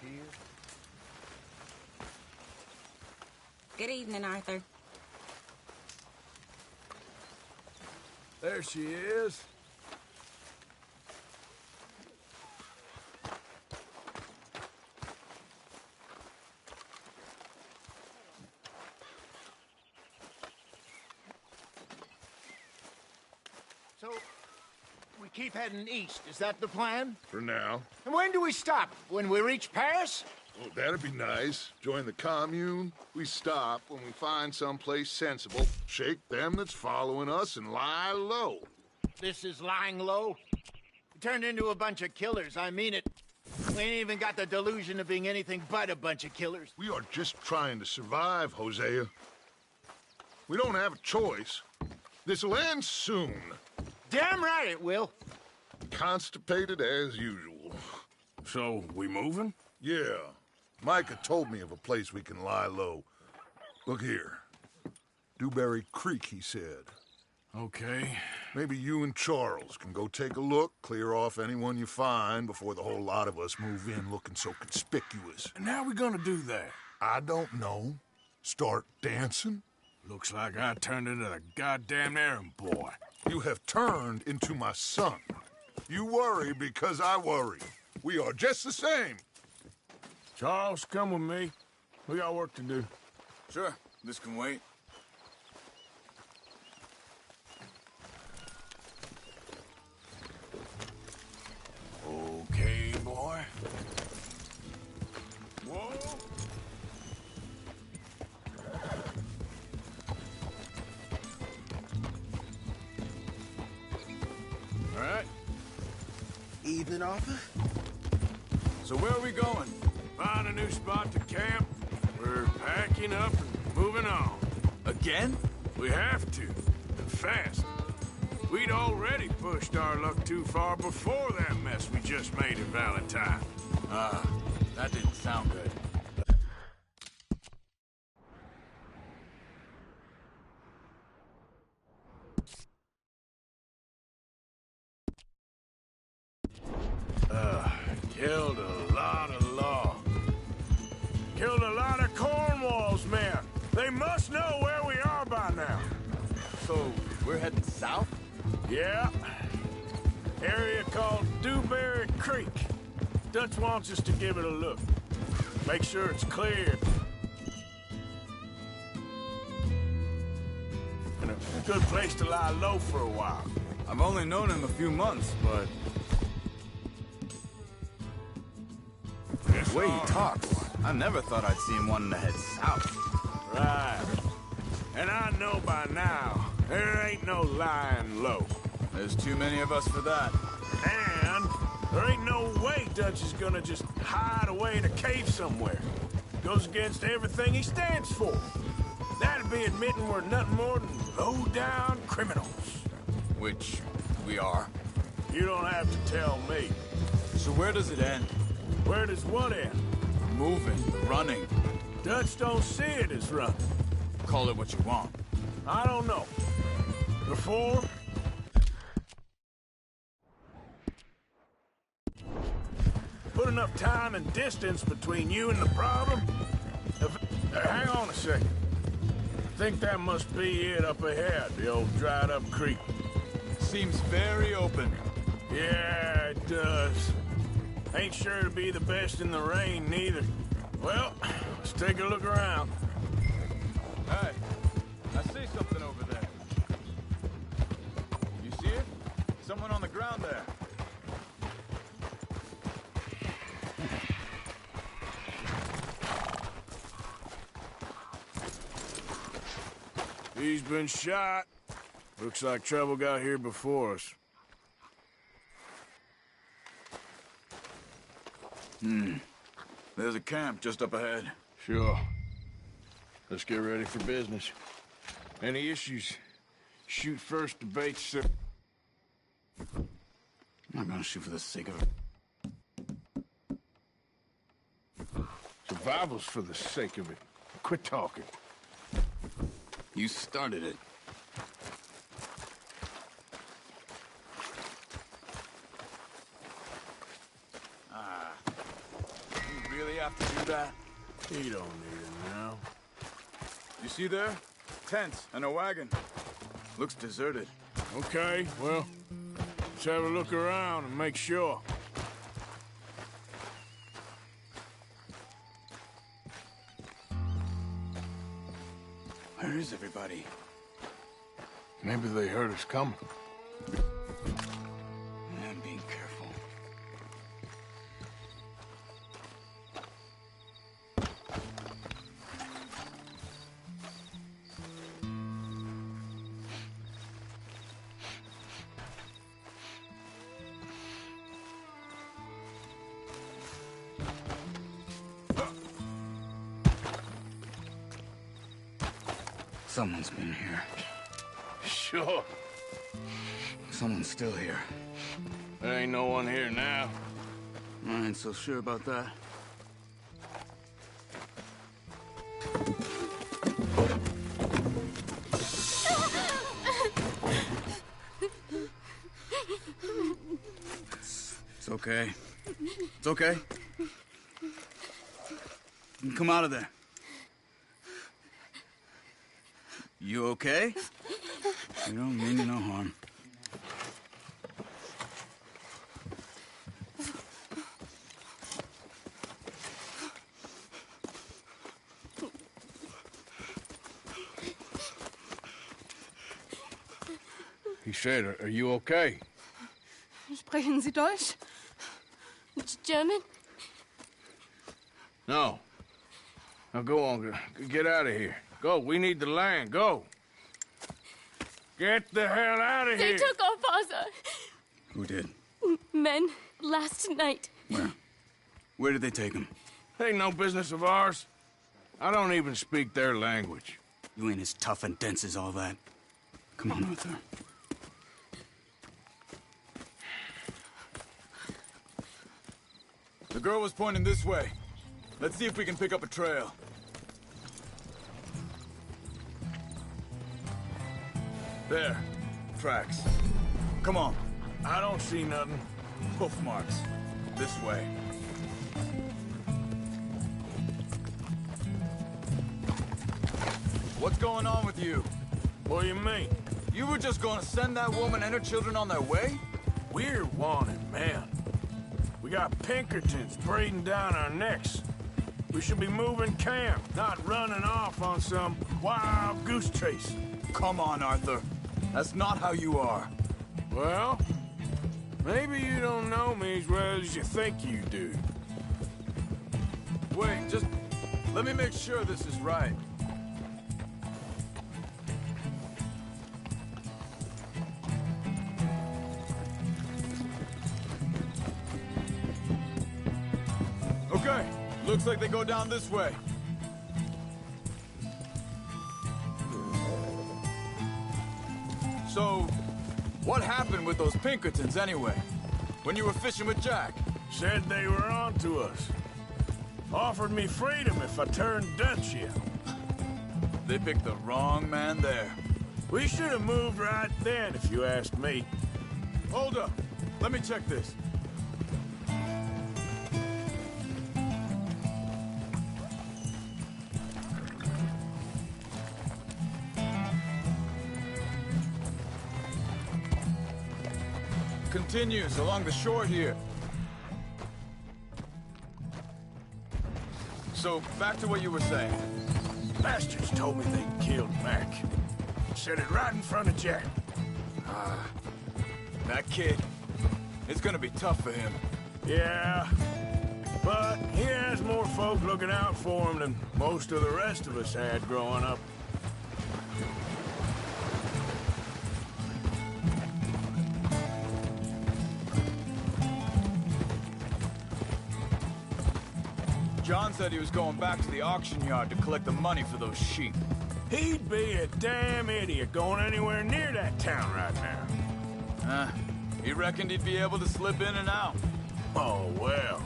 here. Good evening, Arthur. There she is. So, we keep heading east, is that the plan? For now. And when do we stop? When we reach Paris? Oh, that'd be nice. Join the commune. We stop when we find someplace sensible, shake them that's following us, and lie low. This is lying low? We turned into a bunch of killers, I mean it. We ain't even got the delusion of being anything but a bunch of killers. We are just trying to survive, Hosea. We don't have a choice. This'll end soon. Damn right it will. Constipated as usual. So, we moving? Yeah. Micah told me of a place we can lie low. Look here. Dewberry Creek, he said. Okay. Maybe you and Charles can go take a look, clear off anyone you find before the whole lot of us move in looking so conspicuous. And how we gonna do that? I don't know. Start dancing? Looks like I turned into the goddamn errand boy. You have turned into my son. You worry because I worry. We are just the same. Charles, come with me. We got work to do. Sure, this can wait. Okay, boy. Whoa! All right. Evening, Arthur. So where are we going? Find a new spot to camp. We're packing up and moving on. Again? We have to, and fast. We'd already pushed our luck too far before that mess we just made at Valentine. That didn't sound good. Killed a lot of law. Killed a lot of Cornwall's men. They must know where we are by now. So, we're heading south? Yeah. Area called Dewberry Creek. Dutch wants us to give it a look. Make sure it's clear. And a good place to lie low for a while. I've only known him a few months, but... the way he talks, I never thought I'd see him wanting to head south. Right. And I know by now, there ain't no lying low. There's too many of us for that. And there ain't no way Dutch is gonna just hide away in a cave somewhere. Goes against everything he stands for. That'd be admitting we're nothing more than low-down criminals. Which we are. You don't have to tell me. So where does it end? Where does what end? Moving, running. Dutch don't see it as running. Call it what you want. I don't know. Before? Put enough time and distance between you and the problem? Hang on a second. Think that must be it up ahead, the old dried-up creek. Seems very open. Yeah, it does. Ain't sure to be the best in the rain, neither. Well, let's take a look around. Hey, I see something over there. You see it? Someone on the ground there. He's been shot. Looks like trouble got here before us. There's a camp just up ahead. Sure. Let's get ready for business. Any issues? Shoot first, debate sir. I'm not gonna shoot for the sake of it. Survival's for the sake of it. Quit talking. You started it. You really have to do that? You don't need it now. You see there? Tents and a wagon. Looks deserted. Okay, well, let's have a look around and make sure. Where is everybody? Maybe they heard us coming. I'm being careful. Someone's been here. Sure. Someone's still here. There ain't no one here now. I ain't so sure about that. It's okay. It's okay. You can come out of there. You okay? You don't mean you no harm. He said, are you okay? Sprechen Sie Deutsch? German? No. Now go on, get out of here. Go, we need the land, go. Get the hell out of They here! took our father. Who did? Men, last night. Where? Where did they take him? Ain't no business of ours. I don't even speak their language. You ain't as tough and dense as all that. Come on, Arthur. The girl was pointing this way. Let's see if we can pick up a trail. There. Tracks. Come on. I don't see nothing. Hoof marks. This way. What's going on with you? What do you mean? You were just gonna send that woman and her children on their way? We're wanted, man. We got Pinkertons breathing down our necks. We should be moving camp, not running off on some wild goose chase. Come on, Arthur. That's not how you are. Well, maybe you don't know me as well as you think you do. Wait, just let me make sure this is right. Okay, looks like they go down this way. So, what happened with those Pinkertons anyway? When you were fishing with Jack? Said they were on to us. Offered me freedom if I turned Dutch yet. They picked the wrong man there. We should have moved right then, if you asked me. Hold up. Let me check this. Continues along the shore here. So, back to what you were saying. Bastards told me they killed Mac. Said it right in front of Jack. That kid, it's gonna be tough for him. Yeah, but he has more folk looking out for him than most of the rest of us had growing up. John said he was going back to the auction yard to collect the money for those sheep. He'd be a damn idiot going anywhere near that town right now. He reckoned he'd be able to slip in and out. Oh, well.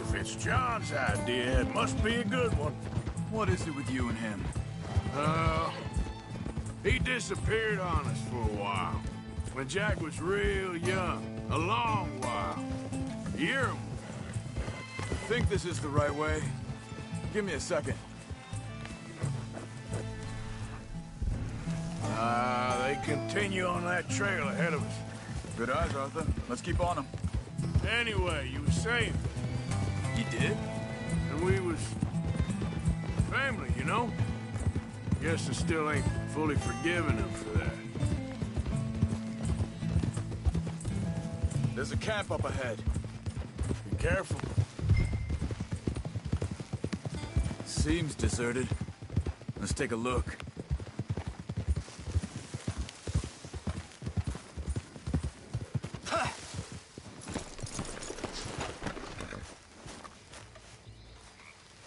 If it's John's idea, it must be a good one. What is it with you and him? He disappeared on us for a while. When Jack was real young. A long while. A year or more. I think this is the right way. Give me a second. They continue on that trail ahead of us. Good eyes, Arthur. Let's keep on them. Anyway, you were saying, You did? and we was family, you know? Guess I still ain't fully forgiven him for that. There's a camp up ahead. Be careful. Seems deserted. Let's take a look.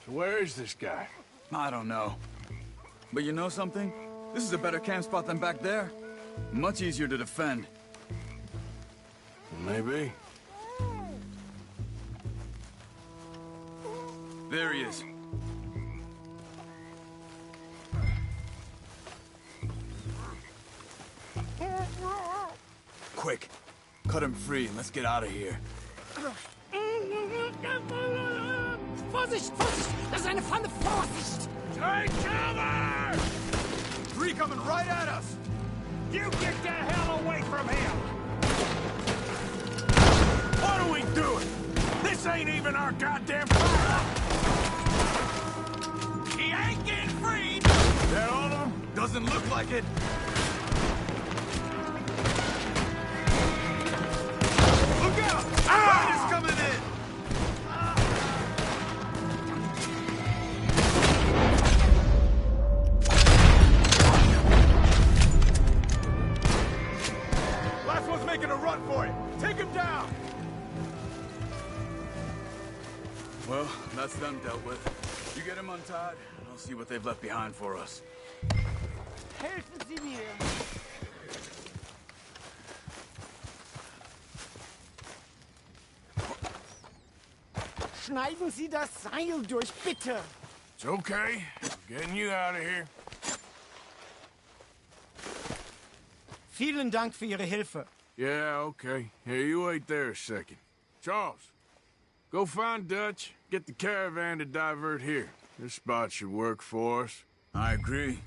So where is this guy? I don't know. But you know something? This is a better camp spot than back there. Much easier to defend. Maybe. There he is. Quick. Cut him free and let's get out of here. Vorsicht, Vorsicht! Das ist eine Pfanne! Vorsicht! Take cover! Three coming right at us! You get the hell away from him! What are we doing? This ain't even our goddamn fight! He ain't getting freed! That all of them? Doesn't look like it. Look out! Fighters coming in! Last one's making a run for it! Take him down! Well, that's them dealt with. You get him untied, and I'll see what they've left behind for us. Helfen Sie mir! Schneiden Sie das Seil durch, bitte! It's okay. I'm getting you out of here. Vielen Dank für Ihre Hilfe. Yeah, okay. Here, you wait there a second. Charles, go find Dutch. Get the caravan to divert here. This spot should work for us. I agree.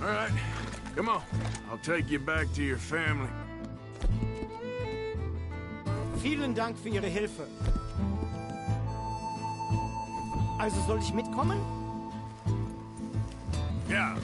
All right, come on. I'll take you back to your family. Vielen Dank für Ihre Hilfe. Also soll ich mitkommen? Ja.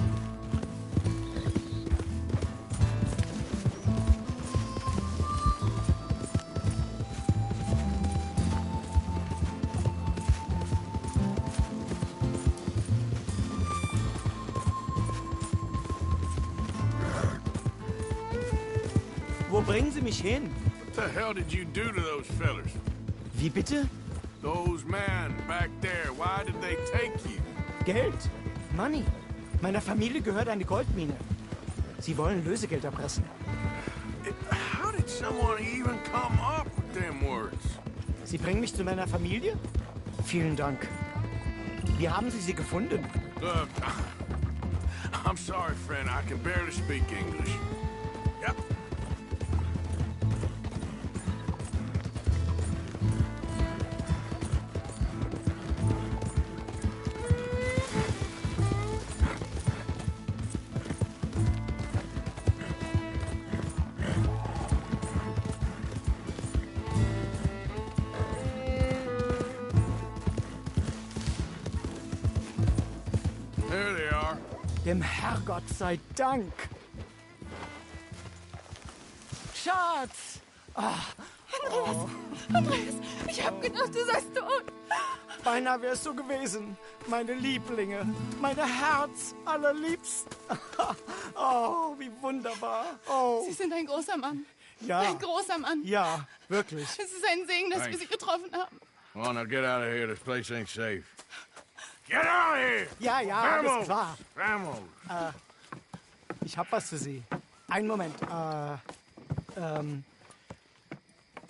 Wo bringen Sie mich hin? What the hell did you do to those fellers? Wie bitte? Those men back there, why did they take you? Geld. Money. Meiner Familie gehört eine Goldmine. Sie wollen Lösegeld erpressen. How did someone even come up with them words? Sie bringen mich zu meiner Familie? Vielen Dank. Wie haben Sie sie gefunden? Look, I'm sorry, friend. I can barely speak English. Yep. There they are. Dem Herrgott sei Dank. Schatz! Andreas, ich hab gedacht, du seist tot. Beinahe wär's so gewesen. Meine Lieblinge, meine Herz allerliebsten. Oh, wie wunderbar. Oh, Sie sind ein großer Mann. ja. Ein großer Mann. Ja, wirklich. Es ist ein Segen, dass wir Sie getroffen haben. Well, now get out of here. This place ain't safe. Get out of here! Ja, ja, alles klar. Vamos! Ich hab was für Sie. Einen Moment.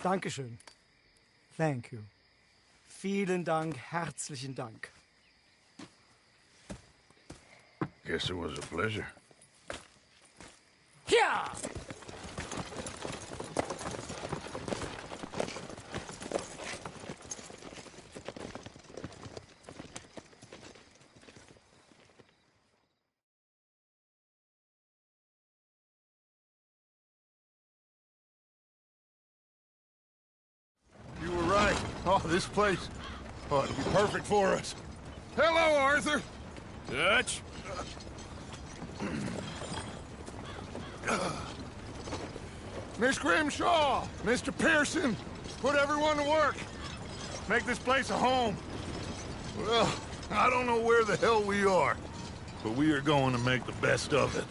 Dankeschön. Thank you. Vielen Dank, herzlichen Dank. Guess it was a pleasure. Ja! You were right. Oh, this place. Oh, it'd be perfect for us. Hello, Arthur. Dutch? Miss Grimshaw, Mr. Pearson, put everyone to work. Make this place a home. Well, I don't know where the hell we are, but we are going to make the best of it.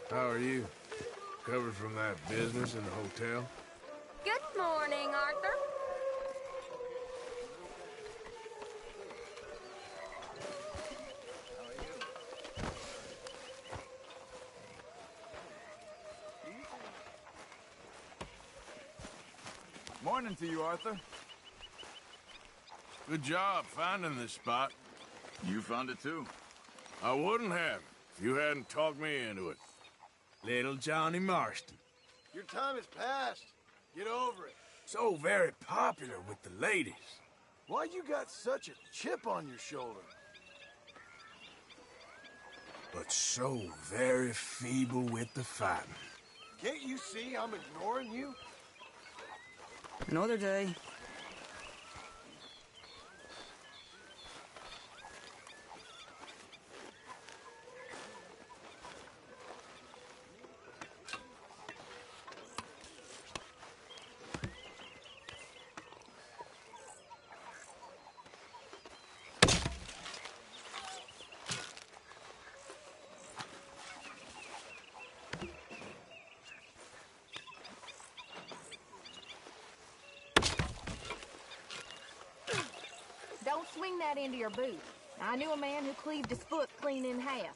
How are you? Recovered from that business in the hotel? Good morning, Arthur. Morning to you, Arthur. Good job finding this spot. You found it too. I wouldn't have if you hadn't talked me into it. Little Johnny Marston. Your time is past. Get over it. So very popular with the ladies. Why you got such a chip on your shoulder? But so very feeble with the fighting. Can't you see I'm ignoring you? Another day. Don't swing that into your boot. I knew a man who cleaved his foot clean in half.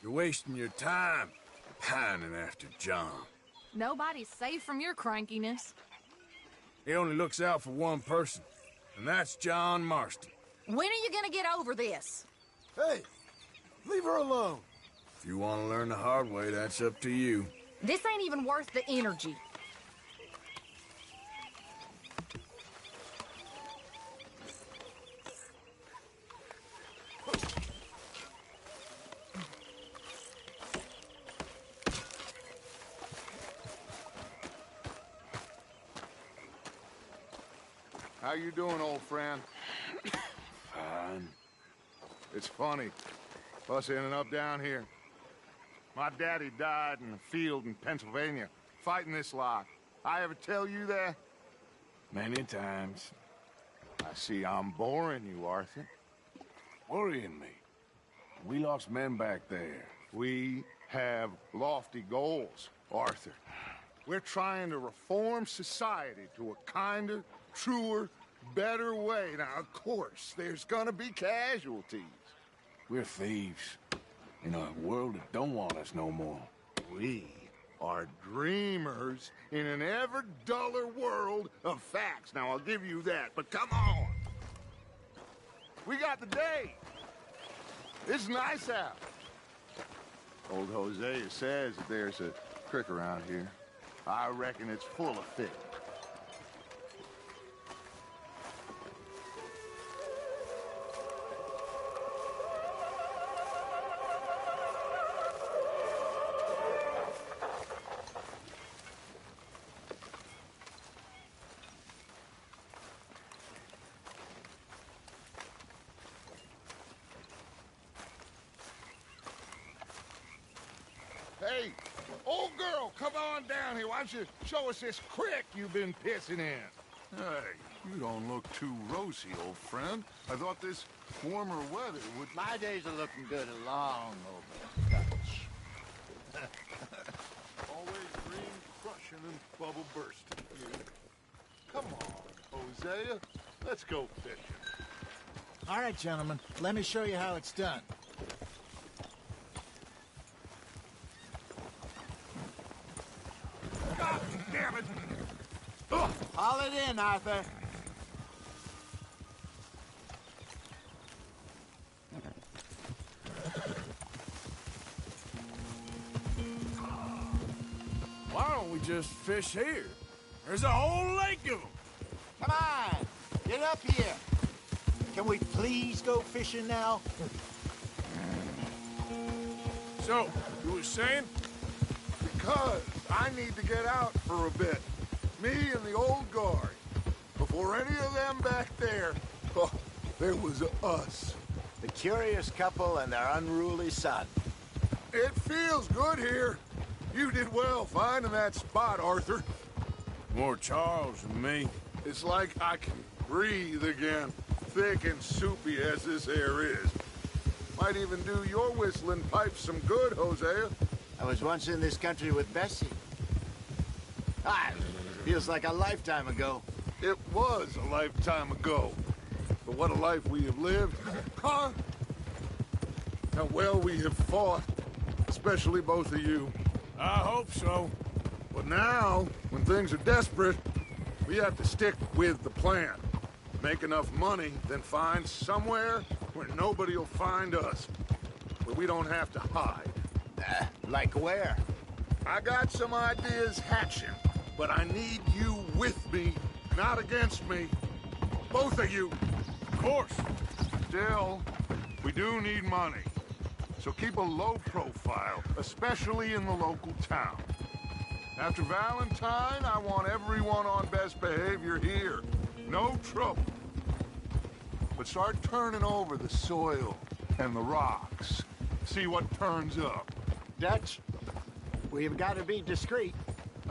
You're wasting your time pining after John. Nobody's safe from your crankiness. He only looks out for one person, and that's John Marston. When are you gonna get over this? Hey, leave her alone. If you want to learn the hard way, that's up to you. This ain't even worth the energy. How you doing, old friend? Fine. It's funny, us ending up down here. My daddy died in a field in Pennsylvania, fighting this lot. I ever tell you that? Many times. I see I'm boring you, Arthur. Worrying me. We lost men back there. We have lofty goals, Arthur. We're trying to reform society to a kinder, truer, better way. Now, of course, there's gonna be casualties. We're thieves in a world that don't want us no more. We are dreamers in an ever duller world of facts. Now, I'll give you that, but come on. We got the day. It's nice out. Old Hosea says that there's a creek around here. I reckon it's full of fish. Old girl, come on down here. Why don't you show us this creek you've been pissing in? Hey, you don't look too rosy, old friend. I thought this warmer weather would... My days are looking good along over Dutch. Always green, crushing, and bubble bursting. Come on, Hosea. Let's go fishing. All right, gentlemen. Let me show you how it's done. God damn it! Haul it in, Arthur. Why don't we just fish here? There's a whole lake of them. Come on, get up here. Can we please go fishing now? So, you were saying? Because I need to get out for a bit. Me and the old guard. Before any of them back there, oh, there was us. The curious couple and their unruly son. It feels good here. You did well finding that spot, Arthur. More Charles than me. It's like I can breathe again, thick and soupy as this air is. Might even do your whistling pipes some good, Hosea. I was once in this country with Bessie. Feels like a lifetime ago. It was a lifetime ago. But what a life we have lived. Huh? How well we have fought. Especially both of you. I hope so. But now, when things are desperate, we have to stick with the plan. Make enough money, then find somewhere where nobody will find us. Where we don't have to hide. Like where? I got some ideas hatching, but I need you with me, not against me. Both of you. Of course. Still, we do need money. So keep a low profile, especially in the local town. After Valentine, I want everyone on best behavior here. No trouble. But start turning over the soil and the rocks. See what turns up. Dutch, we've got to be discreet.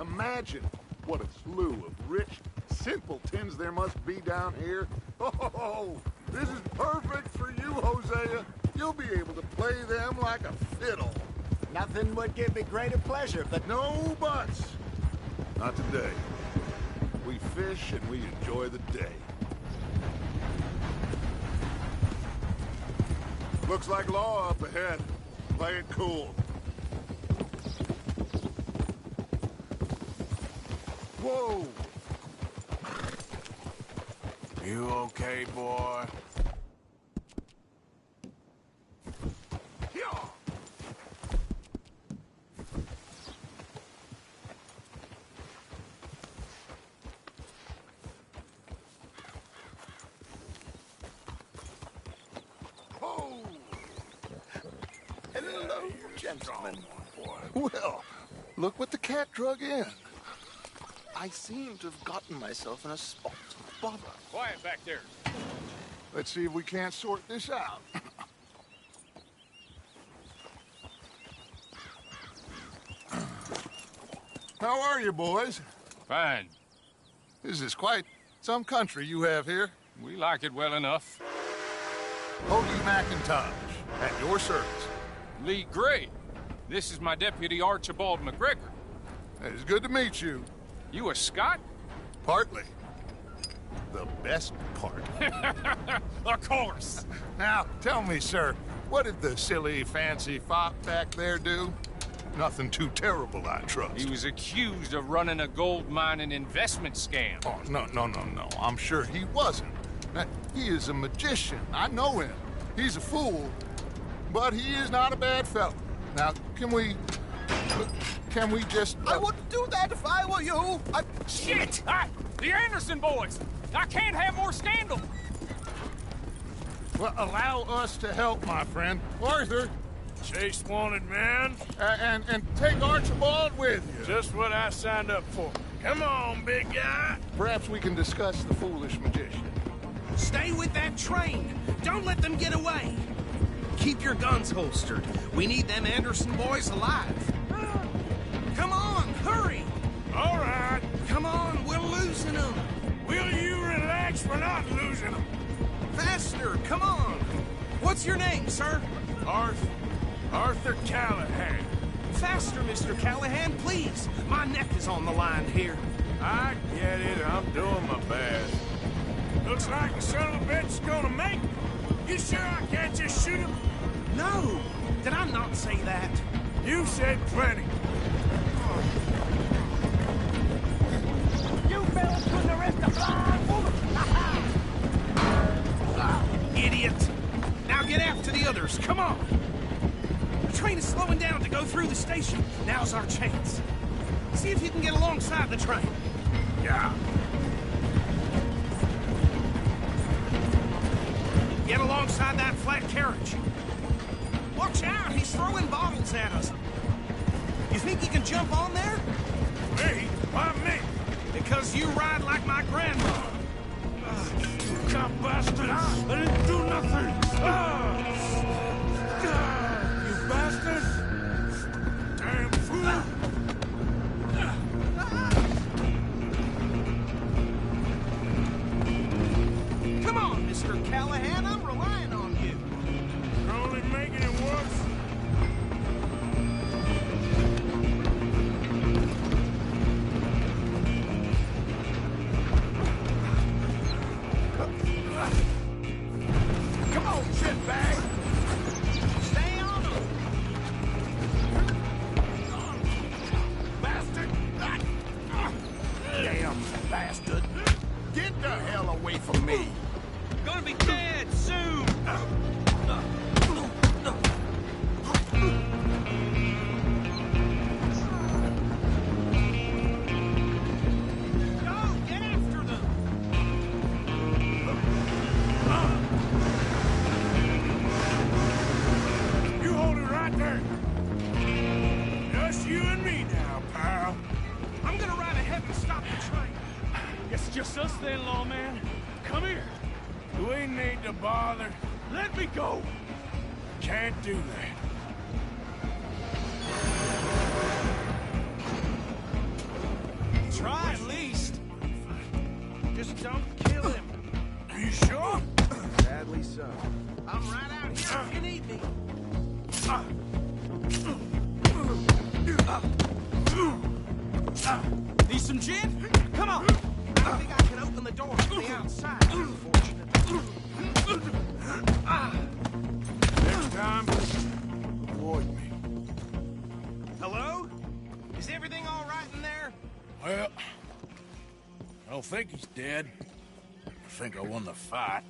Imagine what a slew of rich simpletons there must be down here. Oh, this is perfect for you, Hosea. You'll be able to play them like a fiddle. Nothing would give me greater pleasure, but No buts. Not today. We fish and we enjoy the day. Looks like law up ahead. Play it cool. Whoa! You okay, boy? Yeah. Oh! hello, gentlemen. Well, look what the cat drug in. I seem to have gotten myself in a spot of bother. Quiet back there. Let's see if we can't sort this out. How are you, boys? Fine. This is quite some country you have here. We like it well enough. Hoagie McIntosh, at your service. Lee Gray. This is my deputy Archibald McGregor. It's good to meet you. You a Scot? Partly. The best part. Of course. Now, tell me, sir, what did the silly, fancy fop back there do? Nothing too terrible, I trust. He was accused of running a gold mining investment scam. Oh, no. I'm sure he wasn't. He is a magician. I know him. He's a fool, but he is not a bad fellow. Now, can we just... I wouldn't do that if I were you. Shit! The Anderson boys! I can't have more scandal! Well, allow us to help, my friend. Arthur, Chase wanted man. and take Archibald with you. Just what I signed up for. Come on, big guy. Perhaps we can discuss the foolish magician. Stay with that train. Don't let them get away. Keep your guns holstered. We need them Anderson boys alive. at him. Faster, come on. What's your name, sir? Arthur Callahan. Faster, Mr. Callahan, please. My neck is on the line here. I get it. I'm doing my best. Looks like the son of a bitch is gonna make it. You sure I can't just shoot him? No! Did I not say that? You said plenty. You fellas couldn't arrest a blind woman! Idiot! Now get after the others, come on! The train is slowing down to go through the station. Now's our chance. See if you can get alongside the train. Yeah. Get alongside that flat carriage. Watch out, he's throwing bottles at us. You think you can jump on there? Me? Why me? Because you ride like my grandma. You cop bastard! I didn't do nothing! You bastard! Damn fool! Come on, Mr. Callahan, I'm relying on you. You're only making it worse. Come on, shitbag! Stay on him! Bastard! Damn bastard! Get the hell away from me! Gonna be dead soon! Go, get after them! You hold it right there. Just you and me now, pal. I'm gonna ride ahead and stop the train. Guess it's just us then, lawman. Come here. Do we need to bother? Let me go. Can't do that. Try at least. Just don't kill him. Are you sure? Sadly so. I'm right out here if you need me. Need some gin? Come on. I think I can open the door from the outside, unfortunately. Next time, avoid me. Hello? Is everything all right in there? Well, I don't think he's dead. I think I won the fight.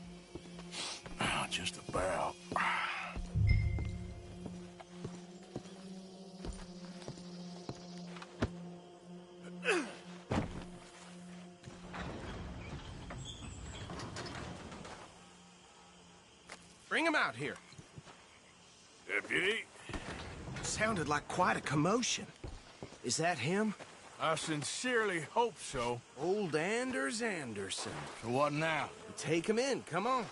Just about. Bring him out here. Deputy, Sounded like quite a commotion. Is that him? I sincerely hope so. Old Anders Anderson. So what now? Take him in, come on.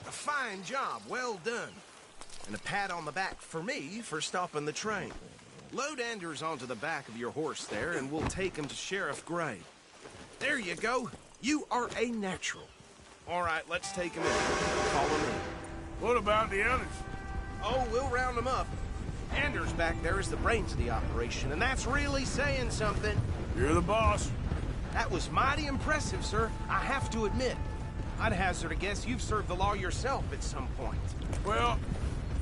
A fine job, well done. And a pat on the back for me for stopping the train. Load Anders onto the back of your horse there, and we'll take him to Sheriff Gray. There you go. You are a natural. All right, let's take him in. Call him in. What about the others? Oh, we'll round them up. Anders back there is the brains of the operation, and that's really saying something. You're the boss. That was mighty impressive, sir. I have to admit. I'd hazard a guess you've served the law yourself at some point. Well,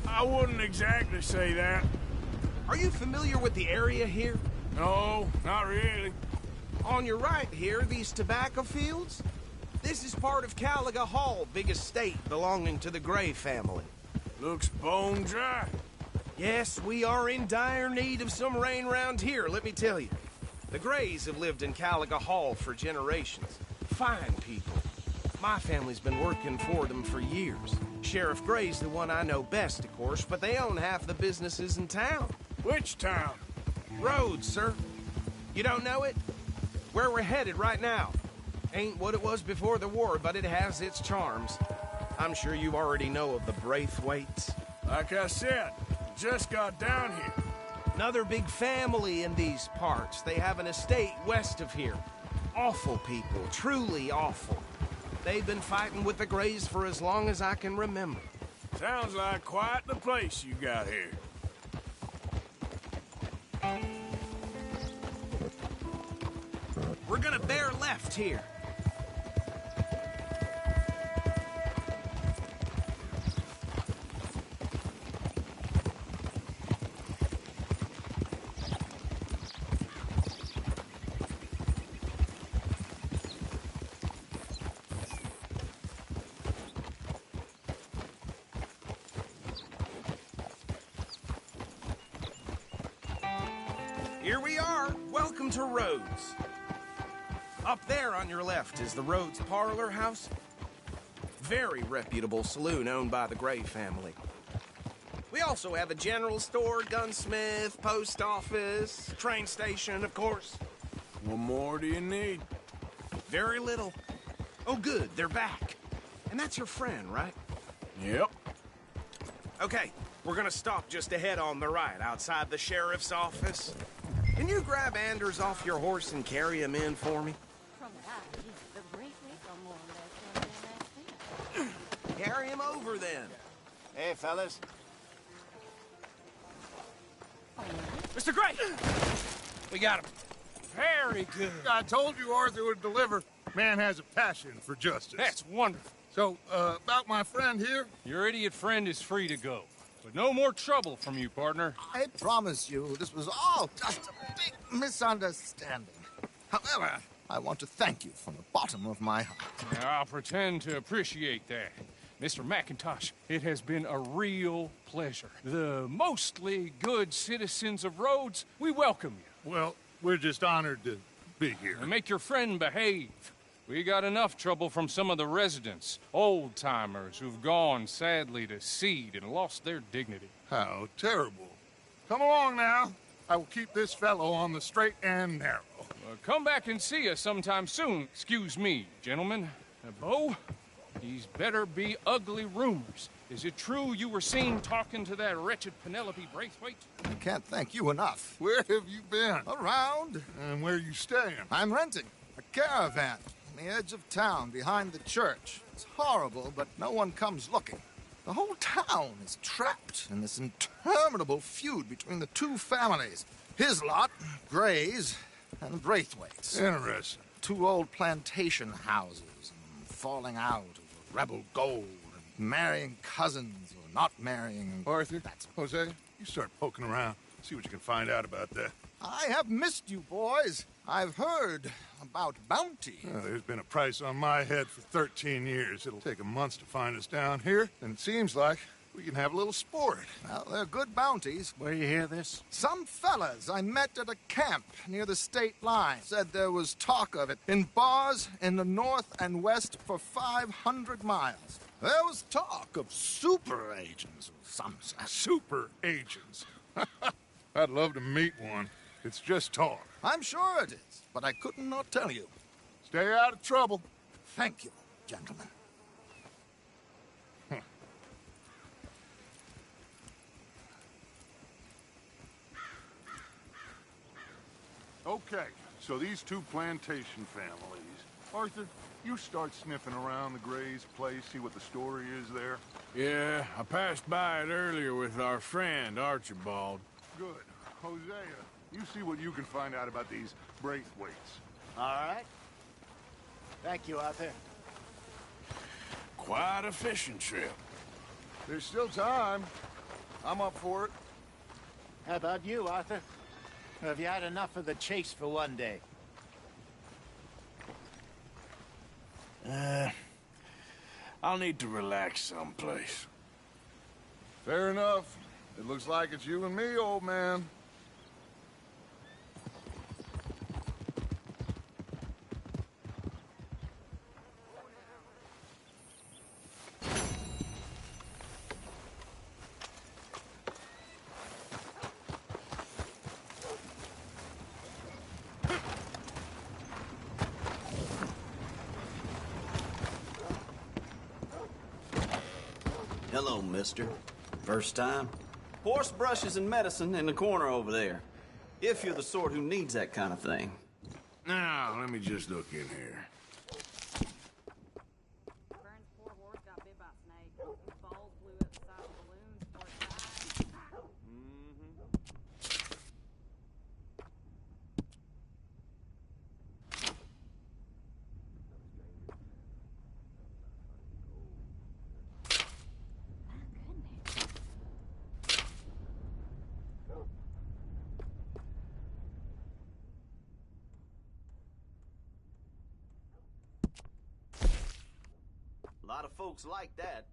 I wouldn't exactly say that. Are you familiar with the area here? No, not really. On your right here, these tobacco fields? This is part of Caliga Hall, big estate belonging to the Gray family. Looks bone dry. Yes, we are in dire need of some rain round here, let me tell you. The Grays have lived in Caliga Hall for generations. Fine people. My family's been working for them for years. Sheriff Gray's the one I know best, of course, but they own half the businesses in town. Which town? Rhodes, sir. You don't know it? Where we're headed right now. Ain't what it was before the war, but it has its charms. I'm sure you already know of the Braithwaites. Like I said, just got down here. Another big family in these parts. They have an estate west of here. Awful people, truly awful. They've been fighting with the Greys for as long as I can remember. Sounds like quite the place you got here. We're gonna bear left here. Here we are. Welcome to Rhodes. Up there on your left is the Rhodes Parlor House. Very reputable saloon owned by the Gray family. We also have a general store, gunsmith, post office, train station, of course. What more do you need? Very little. Oh, good, they're back. And that's your friend, right? Yep. Okay, we're gonna stop just ahead on the right, outside the sheriff's office. Can you grab Anders off your horse and carry him in for me? Carry him over, then. Hey, fellas. Mr. Gray! We got him. Very good. I told you Arthur would deliver. Man has a passion for justice. That's wonderful. So, about my friend here? Your idiot friend is free to go. But no more trouble from you, partner. I promise you, this was all just a big misunderstanding. However, I want to thank you from the bottom of my heart. I'll pretend to appreciate that. Mr. McIntosh, it has been a real pleasure. The mostly good citizens of Rhodes, we welcome you. Well, we're just honored to be here. And make your friend behave. We got enough trouble from some of the residents, old-timers who've gone, sadly, to seed and lost their dignity. How terrible. Come along now. I will keep this fellow on the straight and narrow. Come back and see us sometime soon. Excuse me, gentlemen. Bo, these better be ugly rumors. Is it true you were seen talking to that wretched Penelope Braithwaite? I can't thank you enough. Where have you been? Around. And where are you staying? I'm renting a caravan on the edge of town behind the church. It's horrible, but no one comes looking. The whole town is trapped in this interminable feud between the two families. His lot, Gray's, and Braithwaite's. Interesting. Two old plantation houses, and falling out over rebel gold, and marrying cousins or not marrying. Arthur, Jose, you start poking around. See what you can find out about that. I have missed you, boys. I've heard about bounty. Well, there's been a price on my head for 13 years. It'll take a month to find us down here, and it seems like we can have a little sport. Well, they're good bounties. Where you hear this? Some fellas I met at a camp near the state line said there was talk of it in bars in the north and west for 500 miles. There was talk of super agents of some sort. Super agents? I'd love to meet one. It's just talk. I'm sure it is, but I could not tell you. Stay out of trouble. Thank you, gentlemen. Okay, so these two plantation families. Arthur, you start sniffing around the Gray's place, see what the story is there. Yeah, I passed by it earlier with our friend, Archibald. Good. Hosea, you see what you can find out about these Braithwaites. All right. Thank you, Arthur. Quite a fishing trip. There's still time. I'm up for it. How about you, Arthur? Have you had enough of the chase for one day? I'll need to relax someplace. Fair enough. It looks like it's you and me, old man. Hello, mister. First time? Horse brushes and medicine in the corner over there. If you're the sort who needs that kind of thing. Now, let me just look in here. A lot of folks like that.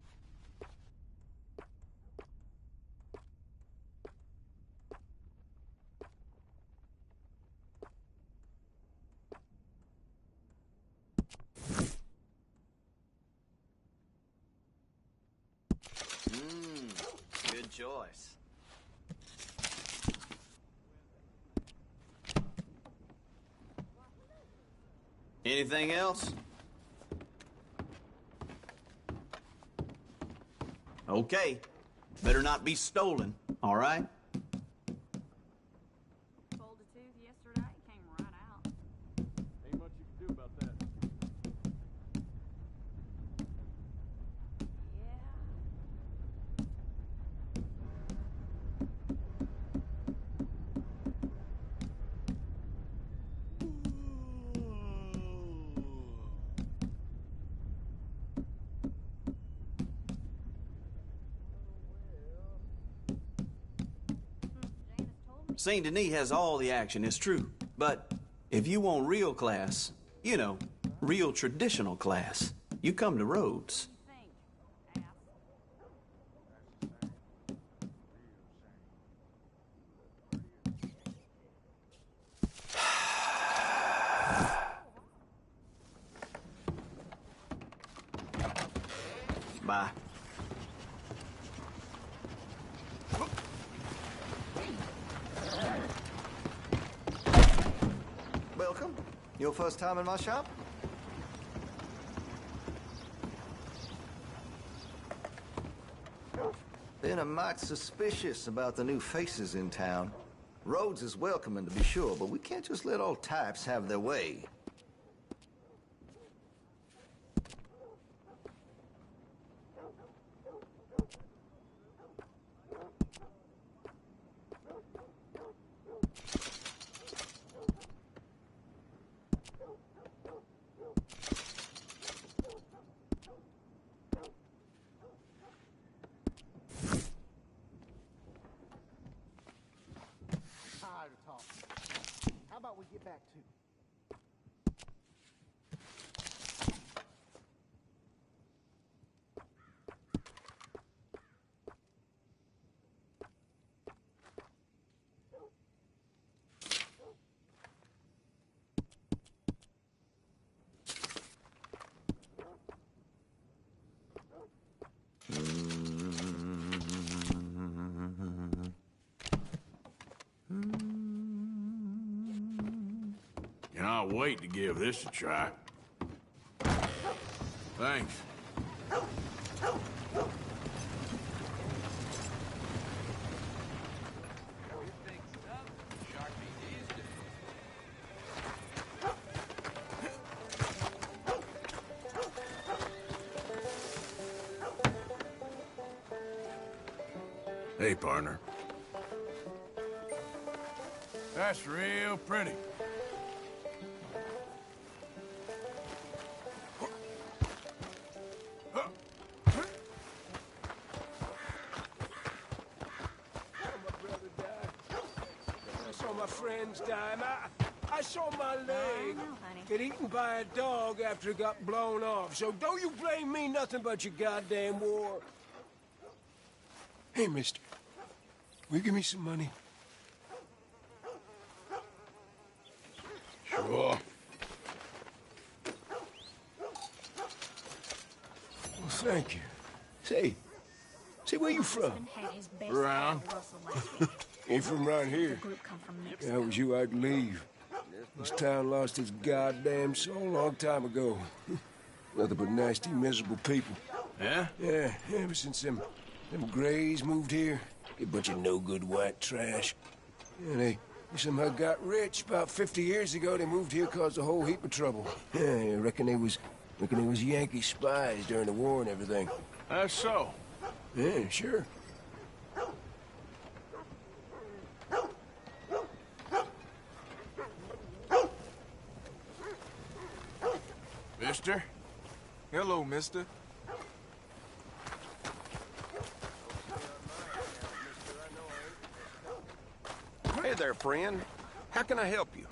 Good choice. Anything else? Okay. Better not be stolen, all right? Pulled a tooth yesterday, came right out. Ain't much you can do about that. Saint Denis has all the action, it's true. But if you want real class, you know, real traditional class, you come to Rhodes. Bye. Welcome. Your first time in my shop? Been a mite suspicious about the new faces in town. Rhodes is welcoming, to be sure, but we can't just let old types have their way. Tired of talking. How about we get back to it? Cannot wait to give this a try. Thanks. Hey, partner. That's real pretty. Friends die. I saw my leg get eaten by a dog after it got blown off. So don't you blame me nothing but your goddamn war. Hey, mister. Will you give me some money? Sure. Well, thank you. Say, where you from? Around. Ain't from around here. If that was you, I'd leave. This town lost its goddamn soul a long time ago. Nothing but nasty, miserable people. Yeah? Yeah, ever since them Grays moved here. A bunch of no-good white trash. Yeah, they somehow got rich. About 50 years ago, they moved here, caused a whole heap of trouble. Yeah, I reckon they was Yankee spies during the war and everything. That's so. Yeah, sure. Mister? Hello, mister. Hey there, friend. How can I help you?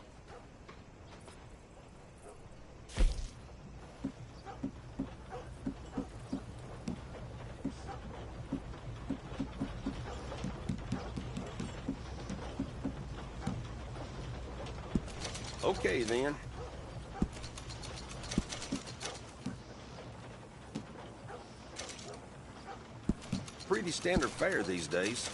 Okay, then. Pretty standard fare these days.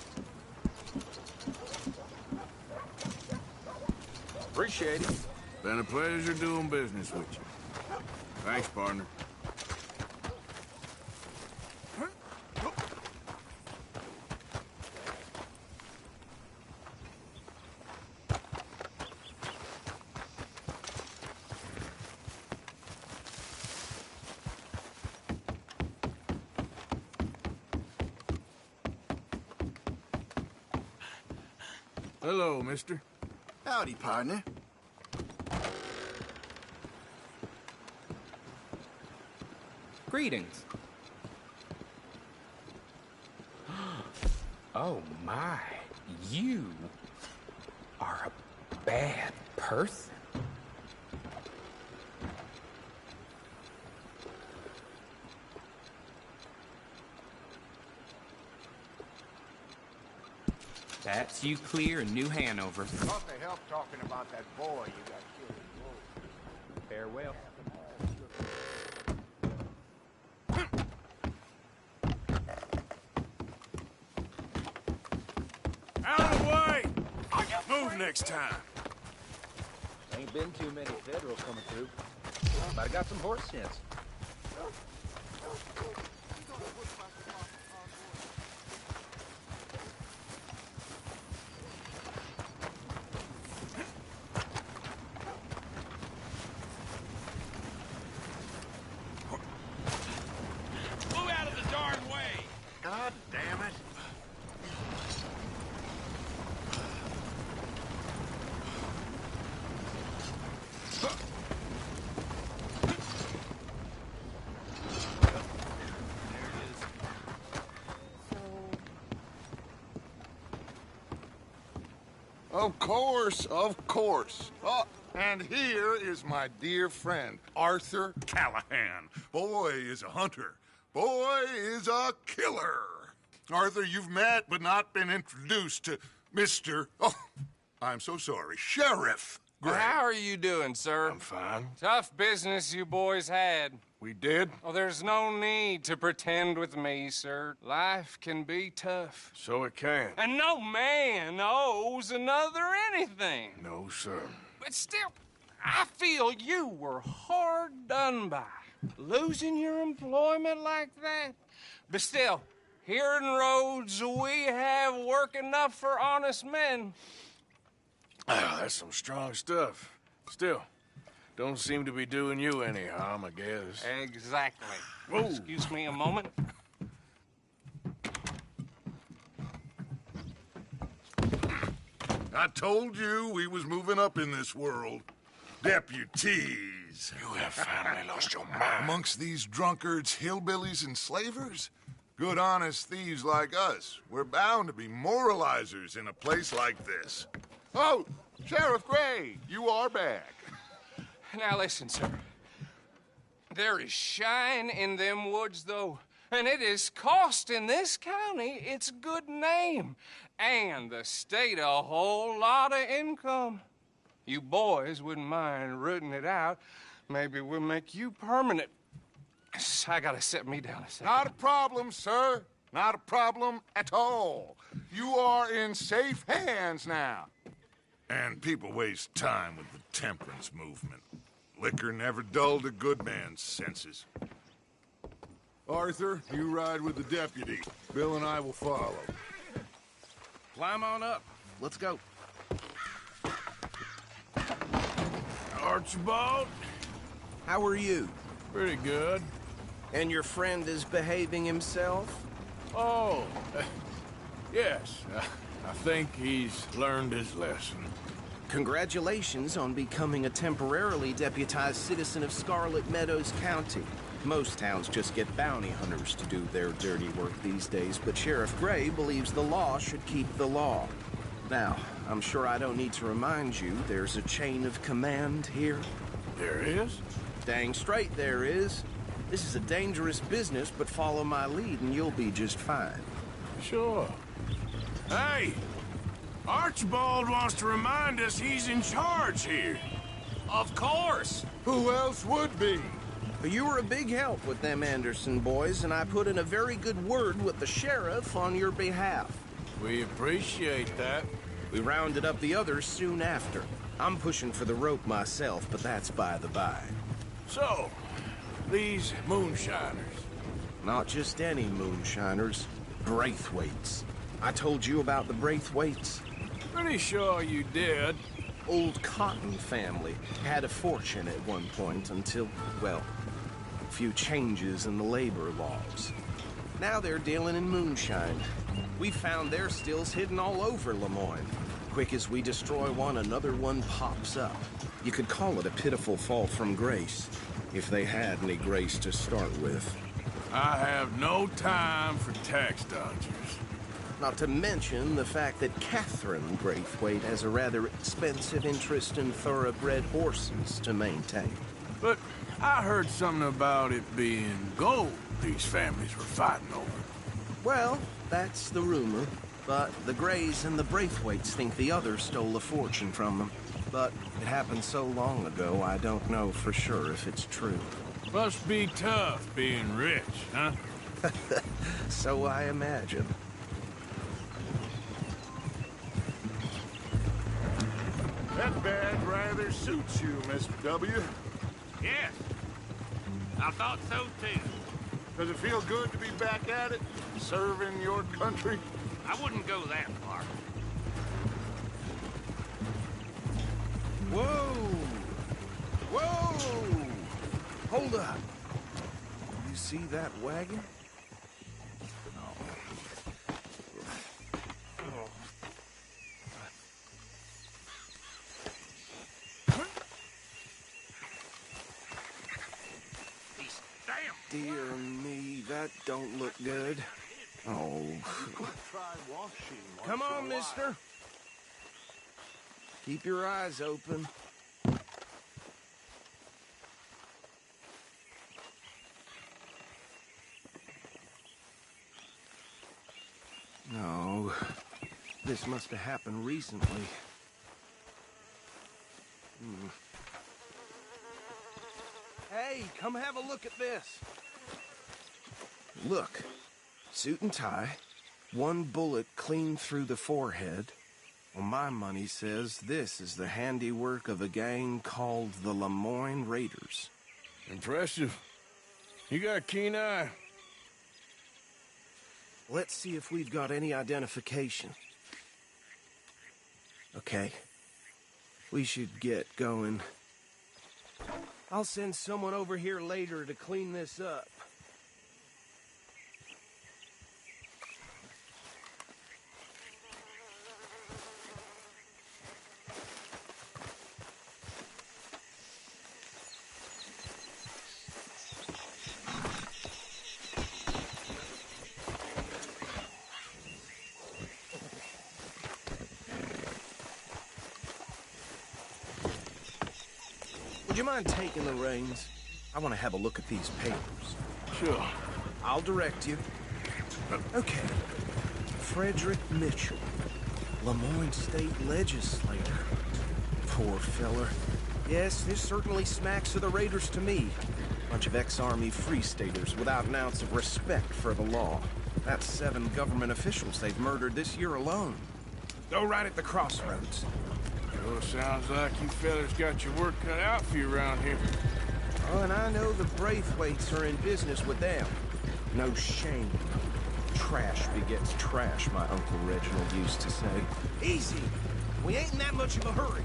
Appreciate it. Been a pleasure doing business with you. Thanks, partner. Hello, mister. Howdy, partner. Greetings. Oh my, you are a bad person. That's you clear in New Hanover. What the hell talking about that boy you got killed? Farewell. Out of the way! Move next time. Ain't been too many federal coming through. But I got some horse sense. Move out of the darn way! God damn it. Of course, of course. Oh, and here is my dear friend, Arthur Callahan. Boy is a hunter. Boy is a killer. Arthur, you've met but not been introduced to Mr. Oh, I'm so sorry, Sheriff Gray. How are you doing, sir? I'm fine. Tough business you boys had. We did? Oh, there's no need to pretend with me, sir. Life can be tough. So it can. And no man owes another anything. No, sir. But still, I feel you were hard done by. Losing your employment like that. But still, here in Rhodes, we have work enough for honest men. Oh, that's some strong stuff. Still, don't seem to be doing you any harm, I guess. Exactly. Whoa. Excuse me a moment. I told you we was moving up in this world. Deputies. You have finally lost your mind. Amongst these drunkards, hillbillies, and slavers? Good, honest thieves like us. We're bound to be moralizers in a place like this. Oh, Sheriff Gray, you are back. Now listen, sir. There is shine in them woods, though, and it is costing this county its good name and the state a whole lot of income. You boys wouldn't mind rooting it out. Maybe we'll make you permanent. I gotta sit me down a second. Not a problem, sir. Not a problem at all. You are in safe hands now. And people waste time with the temperance movement. Liquor never dulled a good man's senses. Arthur, you ride with the deputy. Bill and I will follow. Climb on up. Let's go. Archibald? How are you? Pretty good. And your friend is behaving himself? Oh, yes. I think he's learned his lesson. Congratulations on becoming a temporarily deputized citizen of Scarlet Meadows County. Most towns just get bounty hunters to do their dirty work these days, but Sheriff Gray believes the law should keep the law. Now, I'm sure I don't need to remind you there's a chain of command here. There is? Dang straight there is. This is a dangerous business, but follow my lead and you'll be just fine. Sure. Hey! Archibald wants to remind us he's in charge here. Of course! Who else would be? You were a big help with them Anderson boys, and I put in a very good word with the sheriff on your behalf. We appreciate that. We rounded up the others soon after. I'm pushing for the rope myself, but that's by the by. So, these moonshiners. Not just any moonshiners. Braithwaites. I told you about the Braithwaites? Pretty sure you did. Old Cotton family had a fortune at one point until, well, a few changes in the labor laws. Now they're dealing in moonshine. We found their stills hidden all over Lemoyne. Quick as we destroy one, another one pops up. You could call it a pitiful fall from grace, if they had any grace to start with. I have no time for tax dodgers. Not to mention the fact that Catherine Braithwaite has a rather expensive interest in thoroughbred horses to maintain. But I heard something about it being gold these families were fighting over. Well, that's the rumor. But the Greys and the Braithwaites think the others stole a fortune from them. But it happened so long ago, I don't know for sure if it's true. Must be tough being rich, huh? So I imagine. That badge rather suits you, Mr. W. Yes. I thought so, too. Does it feel good to be back at it, serving your country? I wouldn't go that far. Whoa! Whoa! Hold up. You see that wagon? Dear me, that don't look good. Oh. Come on, mister. Keep your eyes open. No. This must have happened recently. Hey, come have a look at this. Look. Suit and tie. One bullet clean through the forehead. Well, my money says this is the handiwork of a gang called the Lemoyne Raiders. Impressive. You got a keen eye. Let's see if we've got any identification. Okay. We should get going. I'll send someone over here later to clean this up. Would you mind taking the reins? I want to have a look at these papers. Sure. I'll direct you. Okay. Frederick Mitchell, Lemoyne State Legislator. Poor feller. Yes, this certainly smacks of the Raiders to me. Bunch of ex-Army Free Staters without an ounce of respect for the law. That's 7 government officials they've murdered this year alone. Go right at the crossroads. Sure sounds like you fellas got your work cut out for you around here. Oh, and I know the Braithwaites are in business with them. No shame. Trash begets trash, my Uncle Reginald used to say. Easy. We ain't in that much of a hurry.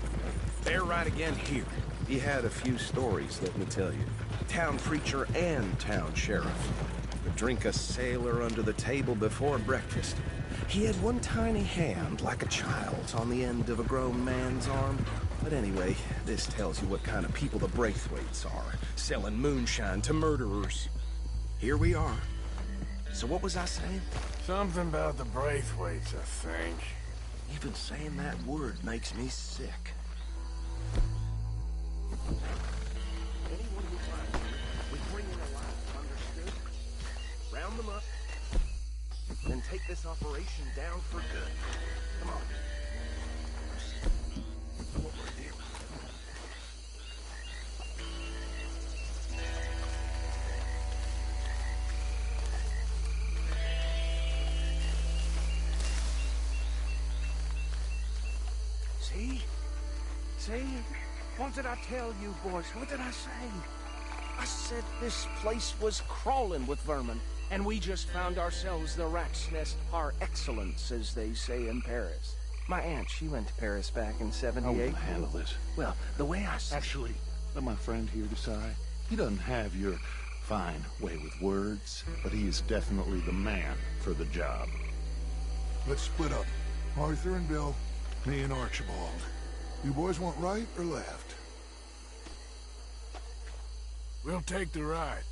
They're right again here. He had a few stories, let me tell you. Town preacher and town sheriff. Would drink a sailor under the table before breakfast. He had one tiny hand, like a child's, on the end of a grown man's arm. But anyway, this tells you what kind of people the Braithwaites are, selling moonshine to murderers. Here we are. So what was I saying? Something about the Braithwaites, I think. Even saying that word makes me sick. Anyone who finds them, we bring in alive, understood? Round them up, then take this operation down for good. Come on. What we're dealing with. See? What did I tell you, boys? What did I say? I said this place was crawling with vermin, and we just found ourselves the rat's nest par excellence, as they say in Paris. My aunt, she went to Paris back in '78. I will handle this. Well, the way I see... Actually, let my friend here decide. He doesn't have your fine way with words, but he is definitely the man for the job. Let's split up. Arthur and Bill, me and Archibald. You boys want right or left? We'll take the right.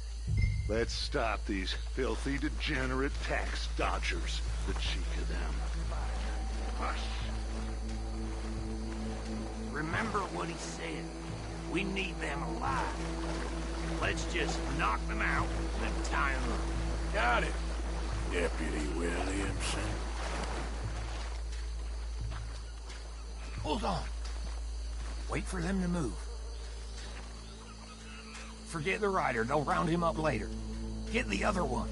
Let's stop these filthy, degenerate tax dodgers. The cheek of them. Hush. Remember what he said. We need them alive. Let's just knock them out and tie them up. Got it, Deputy Williamson. Hold on. Wait for them to move. Forget the rider. Don't round him up later. Get the other one.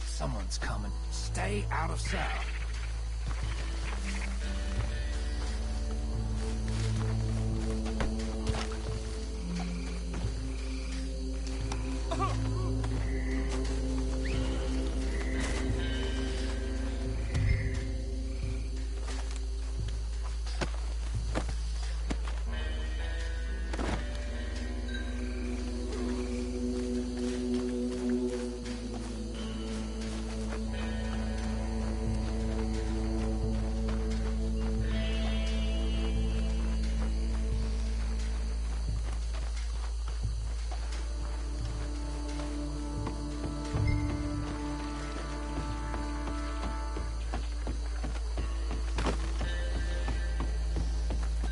Someone's coming. Stay out of sight.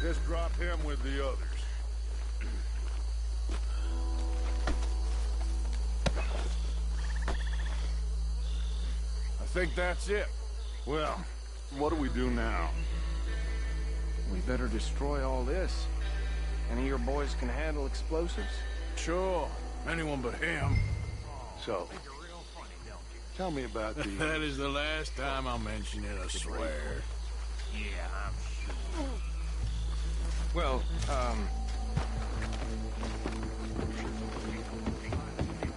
Just drop him with the others. I think that's it. Well, what do we do now? We better destroy all this. Any of your boys can handle explosives? Sure. Anyone but him. So, tell me about the... That is the last time I'll mention it, I swear. Yeah, I'm sure. Well,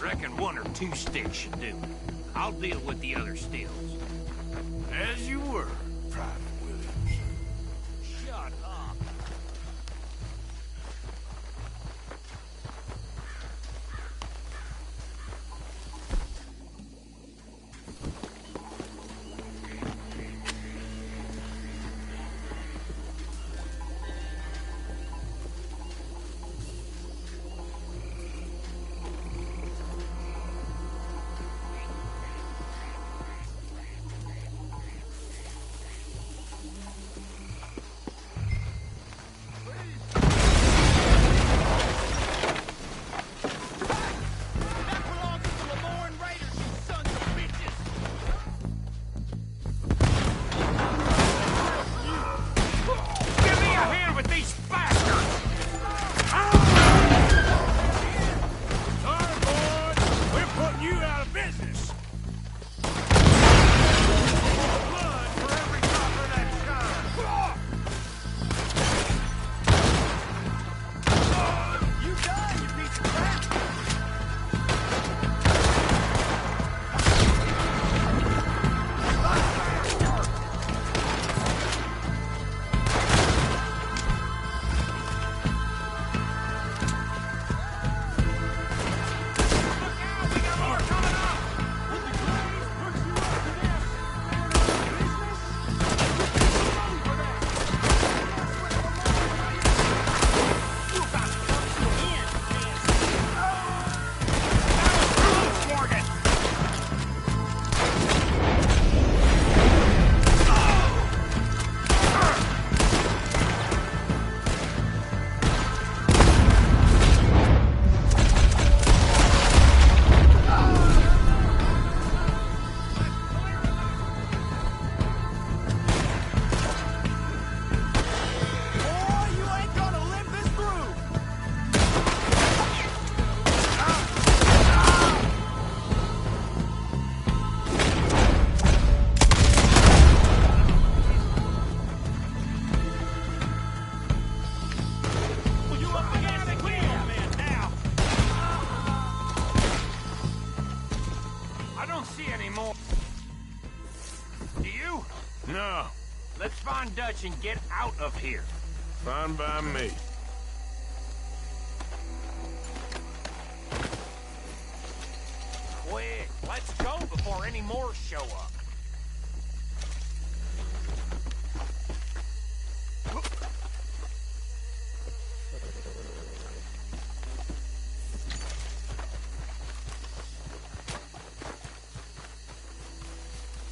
Reckon one or two sticks should do. I'll deal with the other stills. As you were, Private Williams. Shut up. on Dutch and get out of here. Fine by me. Quick, let's go before any more show up.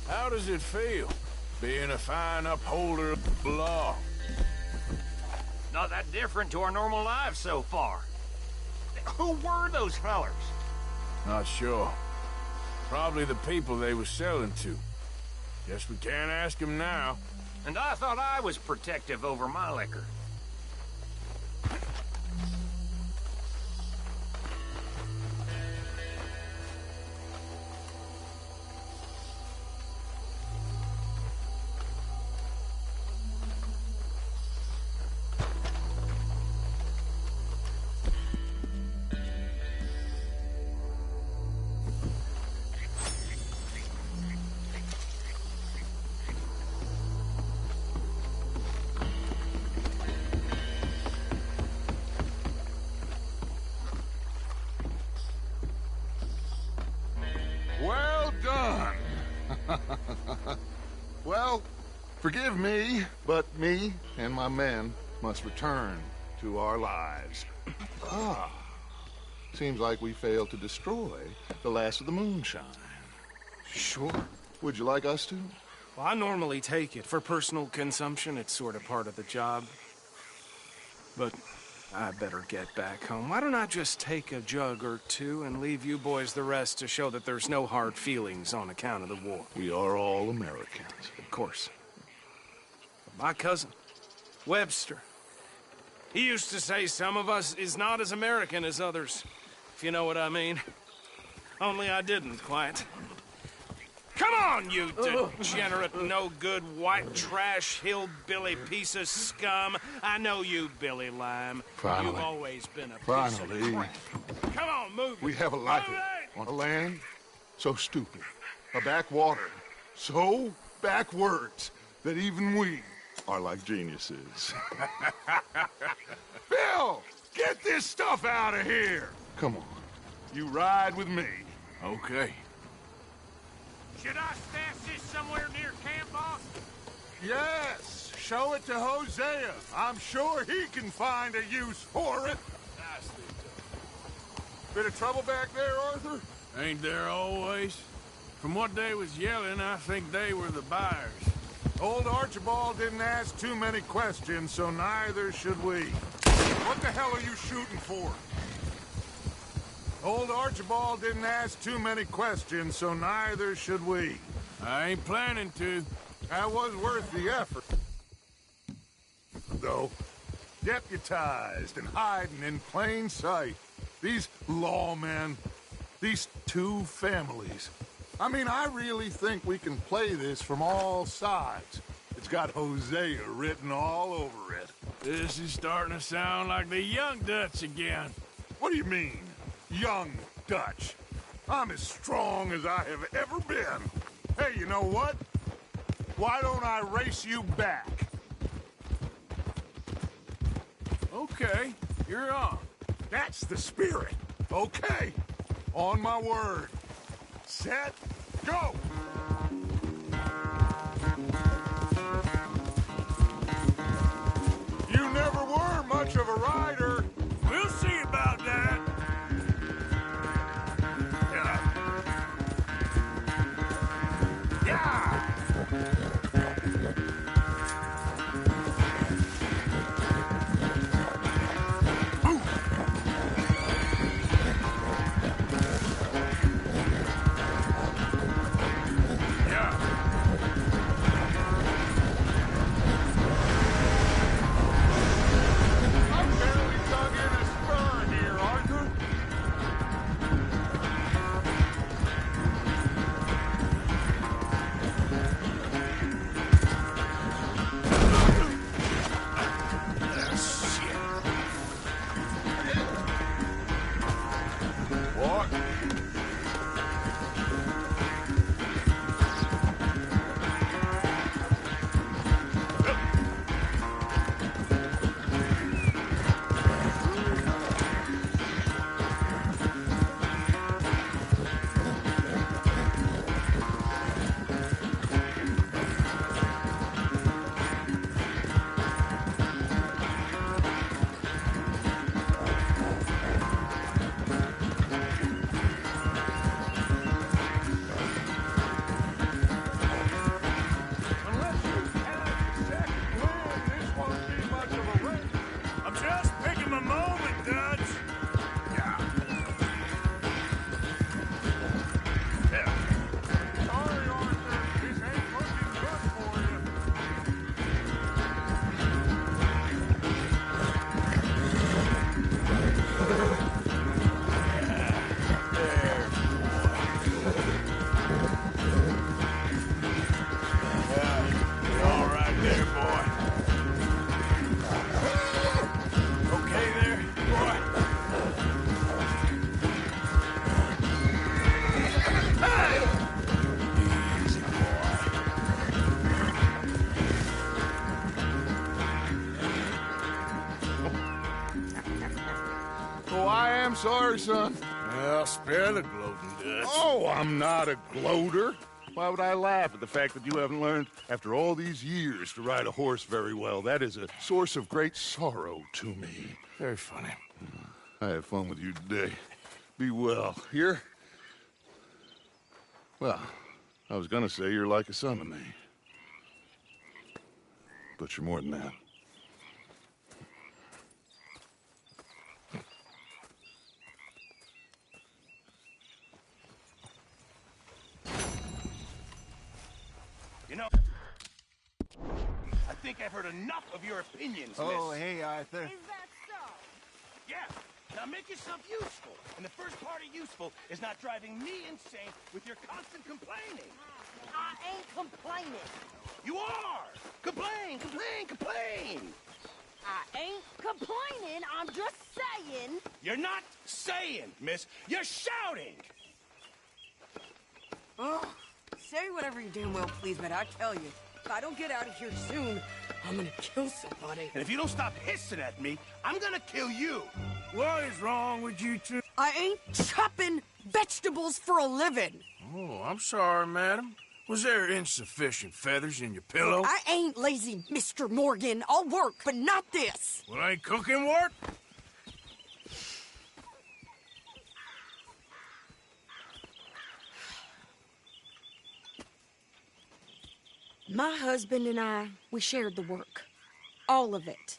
How does it feel, being a fine upholder of the law? Not that different to our normal lives so far. Who were those fellers? Not sure. Probably the people they were selling to. Guess we can't ask them now. And I thought I was protective over my liquor. Well done. Well, forgive me, but me and my men must return to our lives. Seems like we failed to destroy the last of the moonshine. Sure. Would you like us to? Well, I normally take it. For personal consumption, it's sort of part of the job. But I better get back home. Why don't I just take a jug or two and leave you boys the rest to show that there's no hard feelings on account of the war? We are all Americans. Of course. But my cousin, Webster, he used to say some of us is not as American as others, if you know what I mean. Only I didn't quite. Come on, you degenerate, no-good, white trash, hillbilly piece of scum. I know you, Billy Lime. Finally. You've always been a piece Finally. of crap. Come on, move it. We have a life on a land so stupid, a backwater so backwards that even we are like geniuses. Bill, get this stuff out of here. Come on, you ride with me. Okay. Should I stash this somewhere near camp, boss? Yes, show it to Hosea. I'm sure he can find a use for it. Bit of trouble back there, Arthur? Ain't there always? From what they was yelling, I think they were the buyers. Old Archibald didn't ask too many questions, so neither should we. What the hell are you shooting for? Old Archibald didn't ask too many questions, so neither should we. I ain't planning to. That was worth the effort. Though, deputized and hiding in plain sight. These lawmen, these two families. I mean, I really think we can play this from all sides. It's got Hosea written all over it. This is starting to sound like the young Dutch again. What do you mean, young Dutch? I'm as strong as I have ever been. Hey, you know what? Why don't I race you back? Okay, you're on. That's the spirit. Okay, on my word. Set, go! You never were much of a rider. We'll see about that. Oh, I am sorry, son. Well, spare the gloating, Dutch. Oh, I'm not a gloater. Why would I laugh at the fact that you haven't learned, after all these years, to ride a horse very well? That is a source of great sorrow to me. Very funny. I had fun with you today. Be well. Here? Well, I was gonna say you're like a son to me. But you're more than that. You know, I think I've heard enough of your opinions, Oh, miss. hey, Arthur. Is that so? Yeah. Now make yourself useful. And the first part of useful is not driving me insane with your constant complaining. I ain't complaining. You are! Complain, complain, complain! I ain't complaining. I'm just saying. You're not saying, miss. You're shouting! Oh, say whatever you damn well please, but I tell you, if I don't get out of here soon, I'm gonna kill somebody. And if you don't stop hissing at me, I'm gonna kill you. What is wrong with you two? I ain't chopping vegetables for a living. Oh, I'm sorry, madam. Was there insufficient feathers in your pillow? I ain't lazy, Mr. Morgan. I'll work, but not this. Well, ain't cooking work? My husband and I, we shared the work. All of it.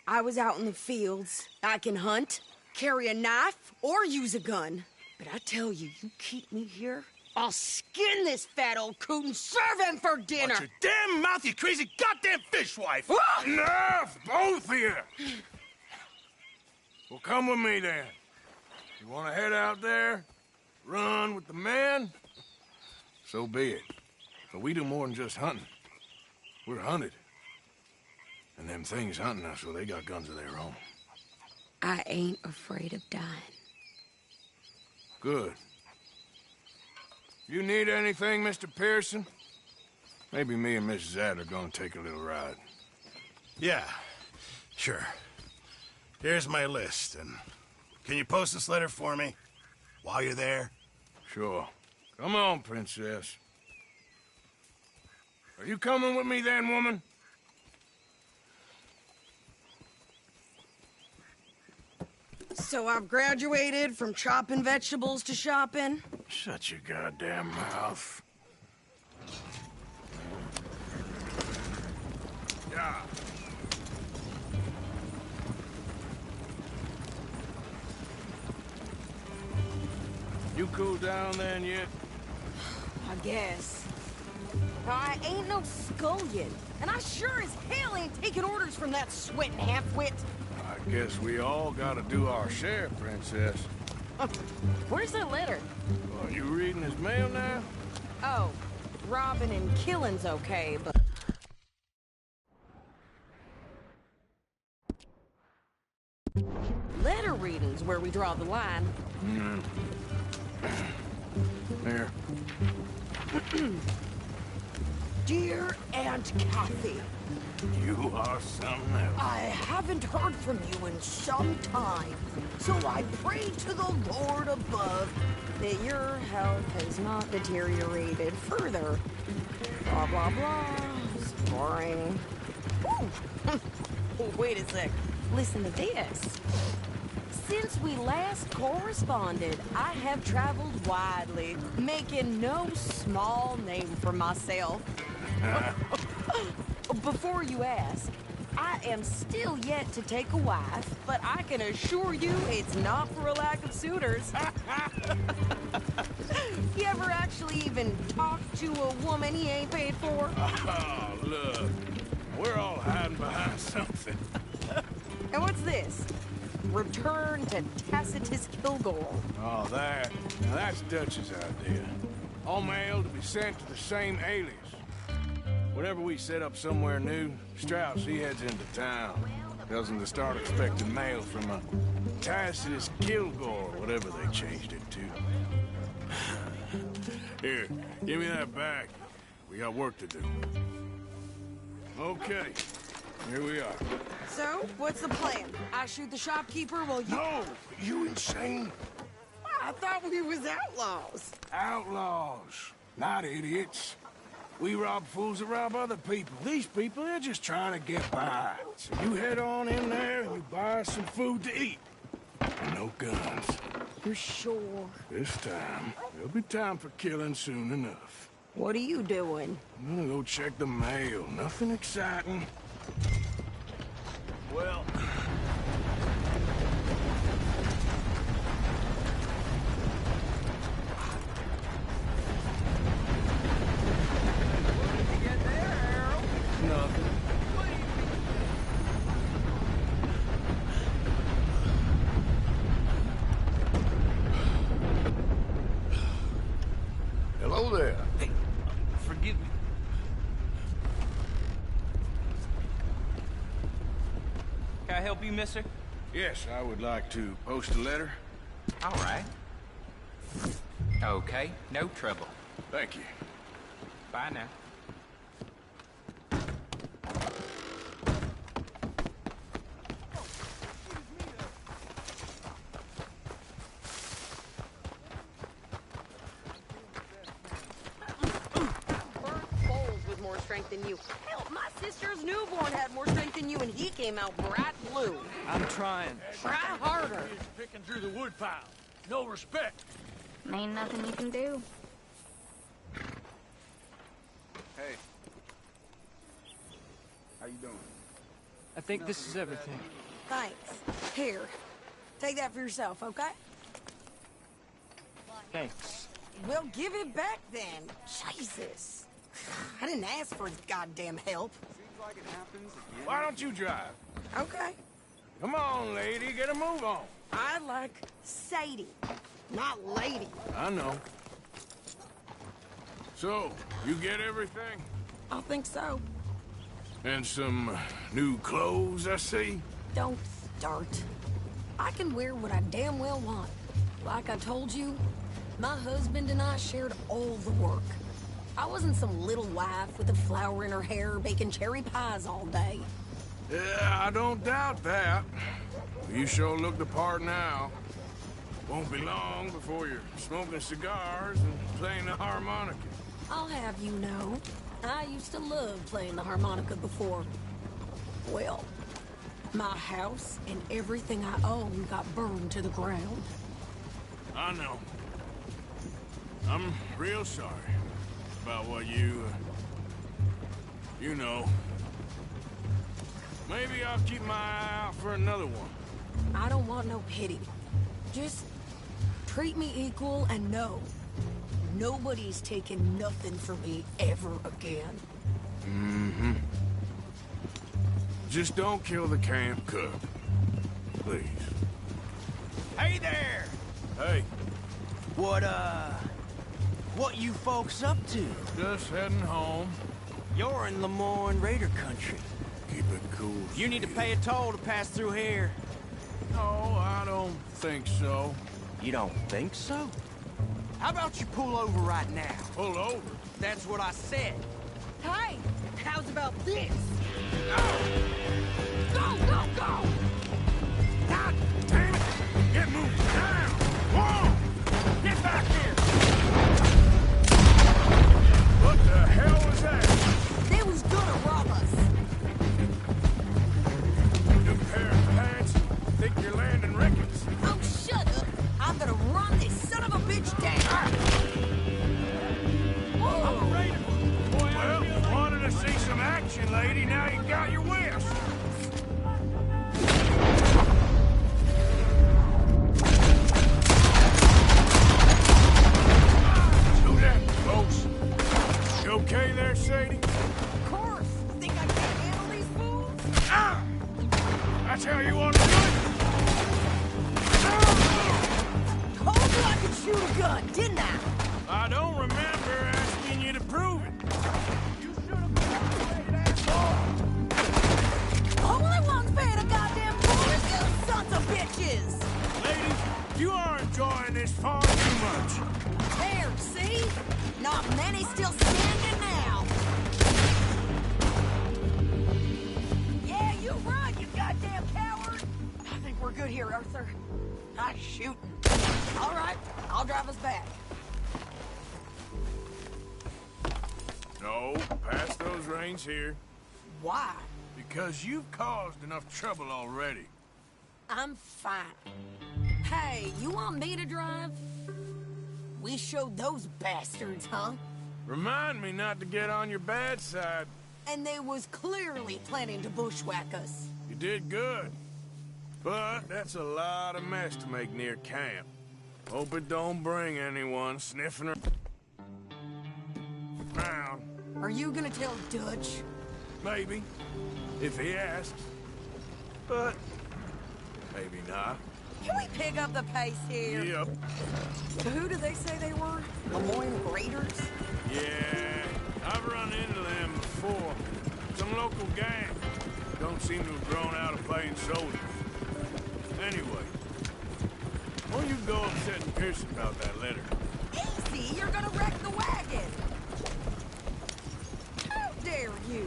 I was out in the fields. I can hunt, carry a knife, or use a gun. But I tell you, you keep me here, I'll skin this fat old coot and serve him for dinner. Watch your damn mouth, you crazy goddamn fishwife! Enough, both of you! Well, come with me, then. You want to head out there, run with the men? So be it. But we do more than just hunting. We're hunted. And them things hunting us, well, they got guns of their own. I ain't afraid of dying. Good. You need anything, Mr. Pearson? Maybe me and Mrs. Adler are gonna take a little ride. Yeah, sure. Here's my list, and can you post this letter for me while you're there? Sure. Come on, Princess. Are you coming with me then, woman? So I've graduated from chopping vegetables to shopping? Shut your goddamn mouth. Yeah. You cooled down then yet? I guess. I ain't no scullion, and I sure as hell ain't taking orders from that sweating half-wit. I guess we all gotta do our share, Princess. Where's that letter? Are you reading his mail now? Oh, robbing and killing's okay, but... Letter reading's where we draw the line. Here. Dear Aunt Kathy, You are something else. I haven't heard from you in some time, so I pray to the Lord above that your health has not deteriorated further. Blah, blah, blah. It's boring. Ooh. Wait a sec. Listen to this. Since we last corresponded, I have traveled widely, making no small name for myself. Before you ask, I am still yet to take a wife, but I can assure you it's not for a lack of suitors. You ever actually even talked to a woman he ain't paid for? Oh, look. We're all hiding behind something. And what's this? Return to Tacitus Kilgore. Oh, that. Now that's Dutch's idea. All mail to be sent to the same alias. Whenever we set up somewhere new, Strauss, he heads into town. Tells him to start expecting mail from a Tacitus Kilgore, whatever they changed it to. Here, give me that back. We got work to do. Okay. here we are. So, what's the plan? I shoot the shopkeeper while you... No! You insane? I thought we was outlaws. Outlaws, not idiots. We rob fools that rob other people. These people, they're just trying to get by. So you head on in there and you buy us some food to eat. And no guns. You're sure? This time, there'll be time for killing soon enough. What are you doing? I'm gonna go check the mail. Nothing exciting. Well... Nothing. Hello there. Hey, forgive me. Can I help you, mister? Yes, I would like to post a letter. All right. Okay, no trouble. Thank you. Bye now. Strength than you. Hell, my sister's newborn had more strength than you, and he came out bright blue. I'm trying. Try harder. Picking through the wood pile. No respect. Ain't nothing you can do. Hey. How you doing? I think this is everything. Thanks. Here, take that for yourself, okay? Thanks. Well, give it back then. Jesus. I didn't ask for goddamn help. Seems like it happens again. Why don't you drive? Okay. Come on, lady, get a move on. I like Sadie, not lady. I know. So, you get everything? I think so. And some new clothes, I see? Don't start. I can wear what I damn well want. Like I told you, my husband and I shared all the work. I wasn't some little wife with a flower in her hair baking cherry pies all day. Yeah, I don't doubt that. You sure look the part now. Won't be long before you're smoking cigars and playing the harmonica. I'll have you know, I used to love playing the harmonica before. Well, my house and everything I own got burned to the ground. I know. I'm real sorry about what you know. Maybe I'll keep my eye out for another one. I don't want no pity. Just treat me equal and know nobody's taking nothing from me ever again. Mm-hmm. Just don't kill the camp cook. Please. Hey there! Hey. What you folks up to? Just heading home. You're in Lemoyne Raider country. Keep it cool. You need to pay a toll to pass through here. No, I don't think so. You don't think so? How about you pull over right now? Pull over? That's what I said. Hey, how's about this? Go, go, go! God damn it! Get moving now! Whoa! Get back here! What the hell was that? They was gonna rob us. New pair of pants? Think you're landing Ricketts? Oh, shut up! I'm gonna run this son of a bitch down. I'm a raider. Well, wanted to see some action, lady. Now you got your wish. Shoot at me, folks. You okay there, Sadie? Of course. Think I can't handle these fools? Ah! That's how you want to do it? Told you I could shoot a gun, didn't I? I don't remember asking you to prove it. You should have been an asshole. Only one's paying a goddamn price, you sons of bitches! Ladies, you are enjoying this far too much. There, see? Not many still standing now. Yeah, good here, Arthur. I shoot. All right, I'll drive us back. No, pass those reins here. Why? Because you've caused enough trouble already. I'm fine. Hey, you want me to drive? We showed those bastards, huh? Remind me not to get on your bad side. And they was clearly planning to bushwhack us. You did good. But that's a lot of mess to make near camp. Hope it don't bring anyone sniffing around. Are you gonna tell Dutch? Maybe. If he asks. But maybe not. Can we pick up the pace here? Yep. Who do they say they were? Lemoyne Raiders? Yeah, I've run into them before. Some local gang. Don't seem to have grown out of playing soldiers. Anyway, why don't you go upsetting Pearson about that letter? Easy, you're gonna wreck the wagon. How dare you?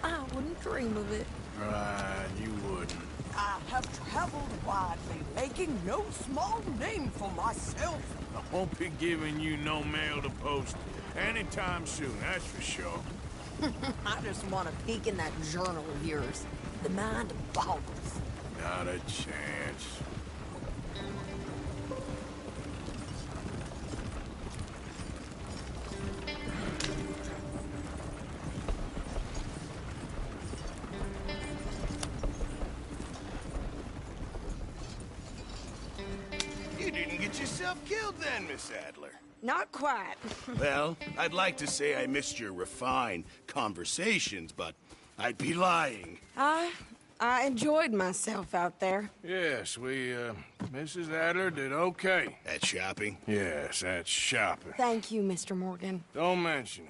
I wouldn't dream of it. Right, you wouldn't. I have traveled widely, making no small name for myself. I won't be giving you no mail to post anytime soon, that's for sure. I just want to peek in that journal of yours. The mind boggles. Not a chance. You didn't get yourself killed then, Miss Adler. Not quite. Well, I'd like to say I missed your refined conversations, but I'd be lying. I enjoyed myself out there. Yes, Mrs. Adler did okay. At shopping? Yes, at shopping. Thank you, Mr. Morgan. Don't mention it.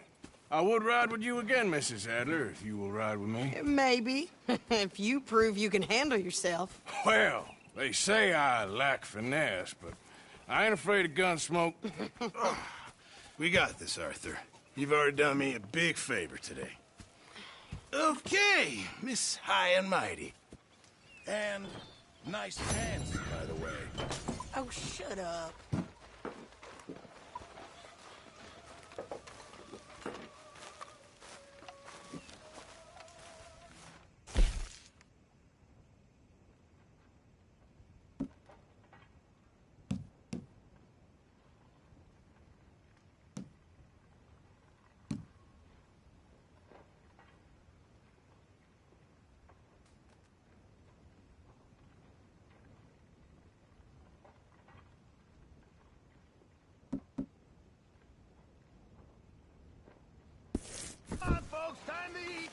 I would ride with you again, Mrs. Adler, if you will ride with me. Maybe. If you prove you can handle yourself. Well, they say I lack finesse, but I ain't afraid of gun smoke. We got this, Arthur. You've already done me a big favor today. Okay, Miss High and Mighty. And nice pants, by the way. Oh, shut up. Come on, folks, time to eat.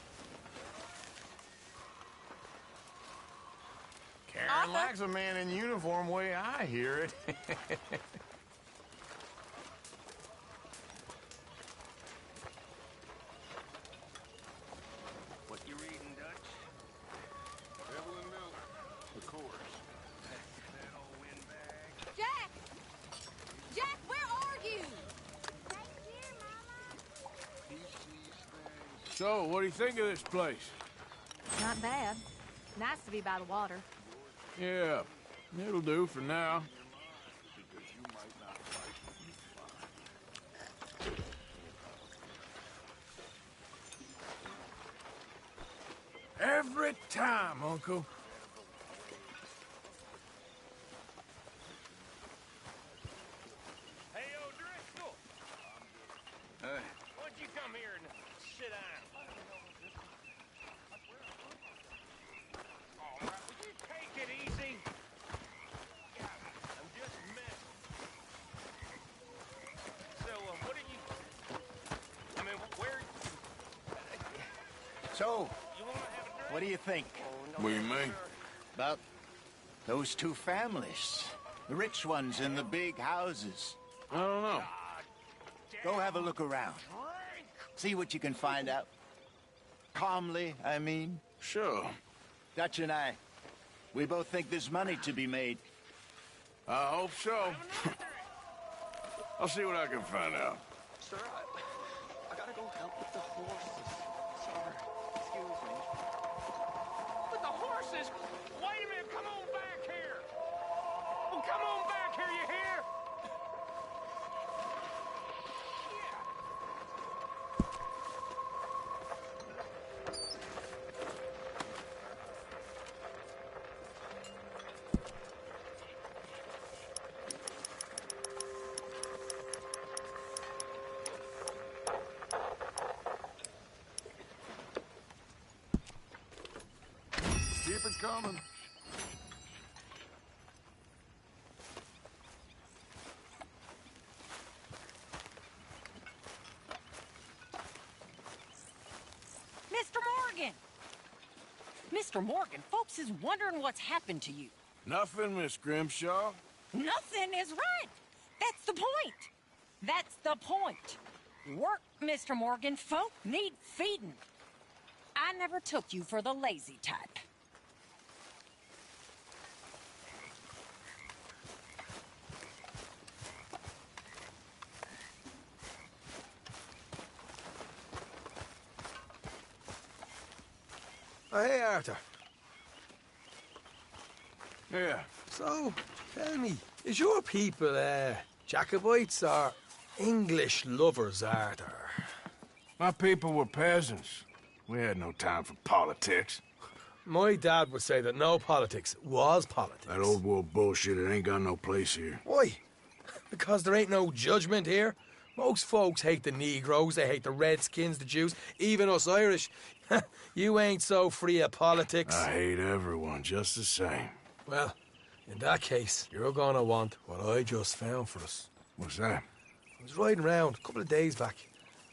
Karen likes a man in uniform, way I hear it. What you reading, Dutch? Devil and Milk, of course. That old windbag. Jack! Jack, where are you? So, what do you think of this place? Not bad. Nice to be by the water. Yeah, it'll do for now. Every time, Uncle. Hey, O'Driscoll! Why'd you come here and sit down? All right, would you take it easy? I'm just messing. So, what are you... I mean, where... So, You want to have a drink? what do you think What do you mean? about those two families? The rich ones in the big houses. I don't know. Go have a look around. See what you can find out. Calmly, I mean. Sure. Dutch and I, we both think there's money to be made. I hope so. I'll see what I can find out. Sir, I gotta go help with the horses. Sorry. Excuse me. With the horses? Wait a minute, come on back here! Keep it coming. Mr. Morgan! Mr. Morgan, folks is wondering what's happened to you. Nothing, Miss Grimshaw. Nothing is right. That's the point. That's the point. Work, Mr. Morgan. Folk need feeding. I never took you for the lazy type. Oh, hey, Arthur. Yeah. So, tell me, is your people, Jacobites or English lovers, Arthur? My people were peasants. We had no time for politics. My dad would say that no politics was politics. That old world bullshit, it ain't got no place here. Why? Because there ain't no judgment here. Most folks hate the Negroes, they hate the Redskins, the Jews, even us Irish. You ain't so free of politics. I hate everyone just the same. Well, in that case, you're gonna want what I just found for us. What's that? I was riding around a couple of days back.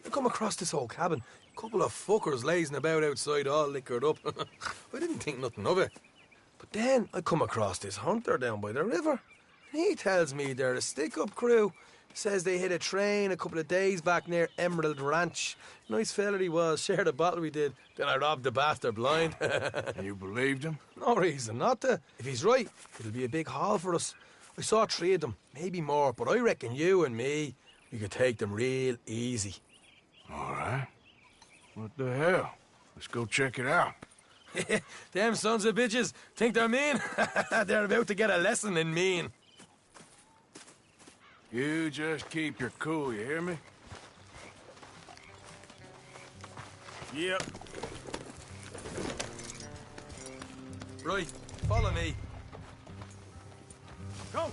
I come across this old cabin. A couple of fuckers lazing about outside all liquored up. I didn't think nothing of it. But then I come across this hunter down by the river. He tells me they're a stick-up crew. Says they hit a train a couple of days back near Emerald Ranch. Nice fella he was, shared a bottle we did. Then I robbed the bastard blind. And you believed him? No reason not to. If he's right, it'll be a big haul for us. I saw 3 of them, maybe more, but I reckon you and me, we could take them real easy. All right. What the hell? Let's go check it out. Them sons of bitches think they're mean. They're about to get a lesson in mean. You just keep your cool, you hear me? Yep. Right, follow me. Go!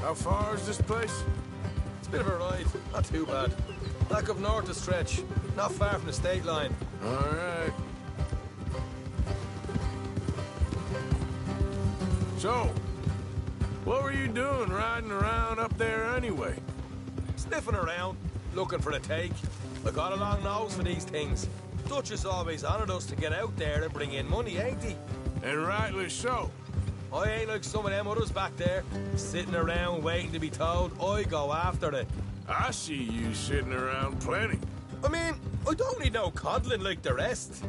How far is this place? It's a bit of a ride, not too bad. Back up north a stretch, not far from the state line. All right. So, what were you doing riding around up there anyway? Sniffing around, looking for a take. I got a long nose for these things. Dutch has always honoured us to get out there and bring in money, ain't he? And rightly so. I ain't like some of them others back there, sitting around waiting to be told. I go after it. I see you sitting around plenty. I mean, I don't need no coddling like the rest.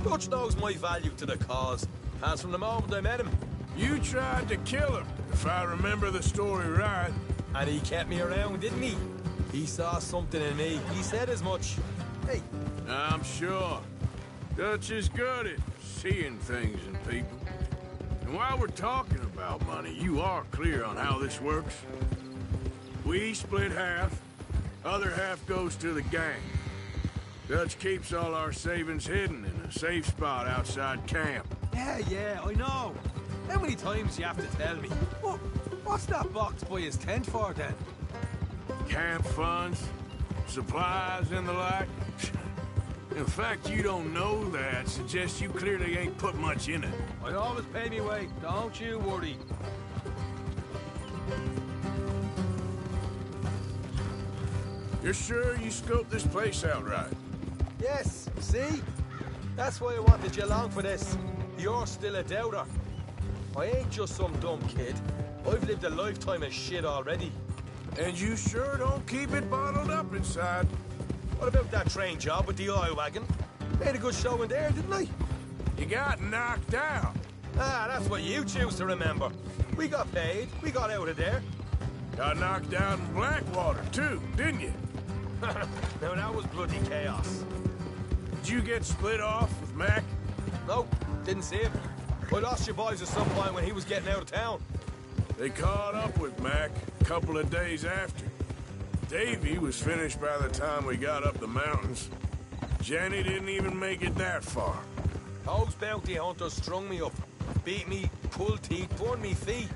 Dutch knows my value to the cause, as from the moment I met him. You tried to kill him, if I remember the story right. And he kept me around, didn't he? He saw something in me. He said as much. Hey. I'm sure. Dutch is good at seeing things in people. And while we're talking about money, you are clear on how this works? We split half, other half goes to the gang. Dutch keeps all our savings hidden in a safe spot outside camp. Yeah, I know. How many times do you have to tell me? What's that box by his tent for, then? Camp funds, supplies, and the like. In fact, you don't know that suggests you clearly ain't put much in it. I always pay me way, don't you worry. You're sure you scoped this place out right? Yes, see? That's why I wanted you along for this. You're still a doubter. I ain't just some dumb kid. I've lived a lifetime of shit already. And you sure don't keep it bottled up inside. What about that train job with the oil wagon? Made a good show in there, didn't I? You got knocked out. Ah, that's what you choose to remember. We got paid. We got out of there. Got knocked out in Blackwater, too, didn't you? Now, that was bloody chaos. Did you get split off with Mac? Nope, didn't see him. I lost your boys at some point when he was getting out of town. They caught up with Mac a couple of days after. Davy was finished by the time we got up the mountains. Jenny didn't even make it that far. Those bounty hunters strung me up. beat me, pull teeth, burn me feet.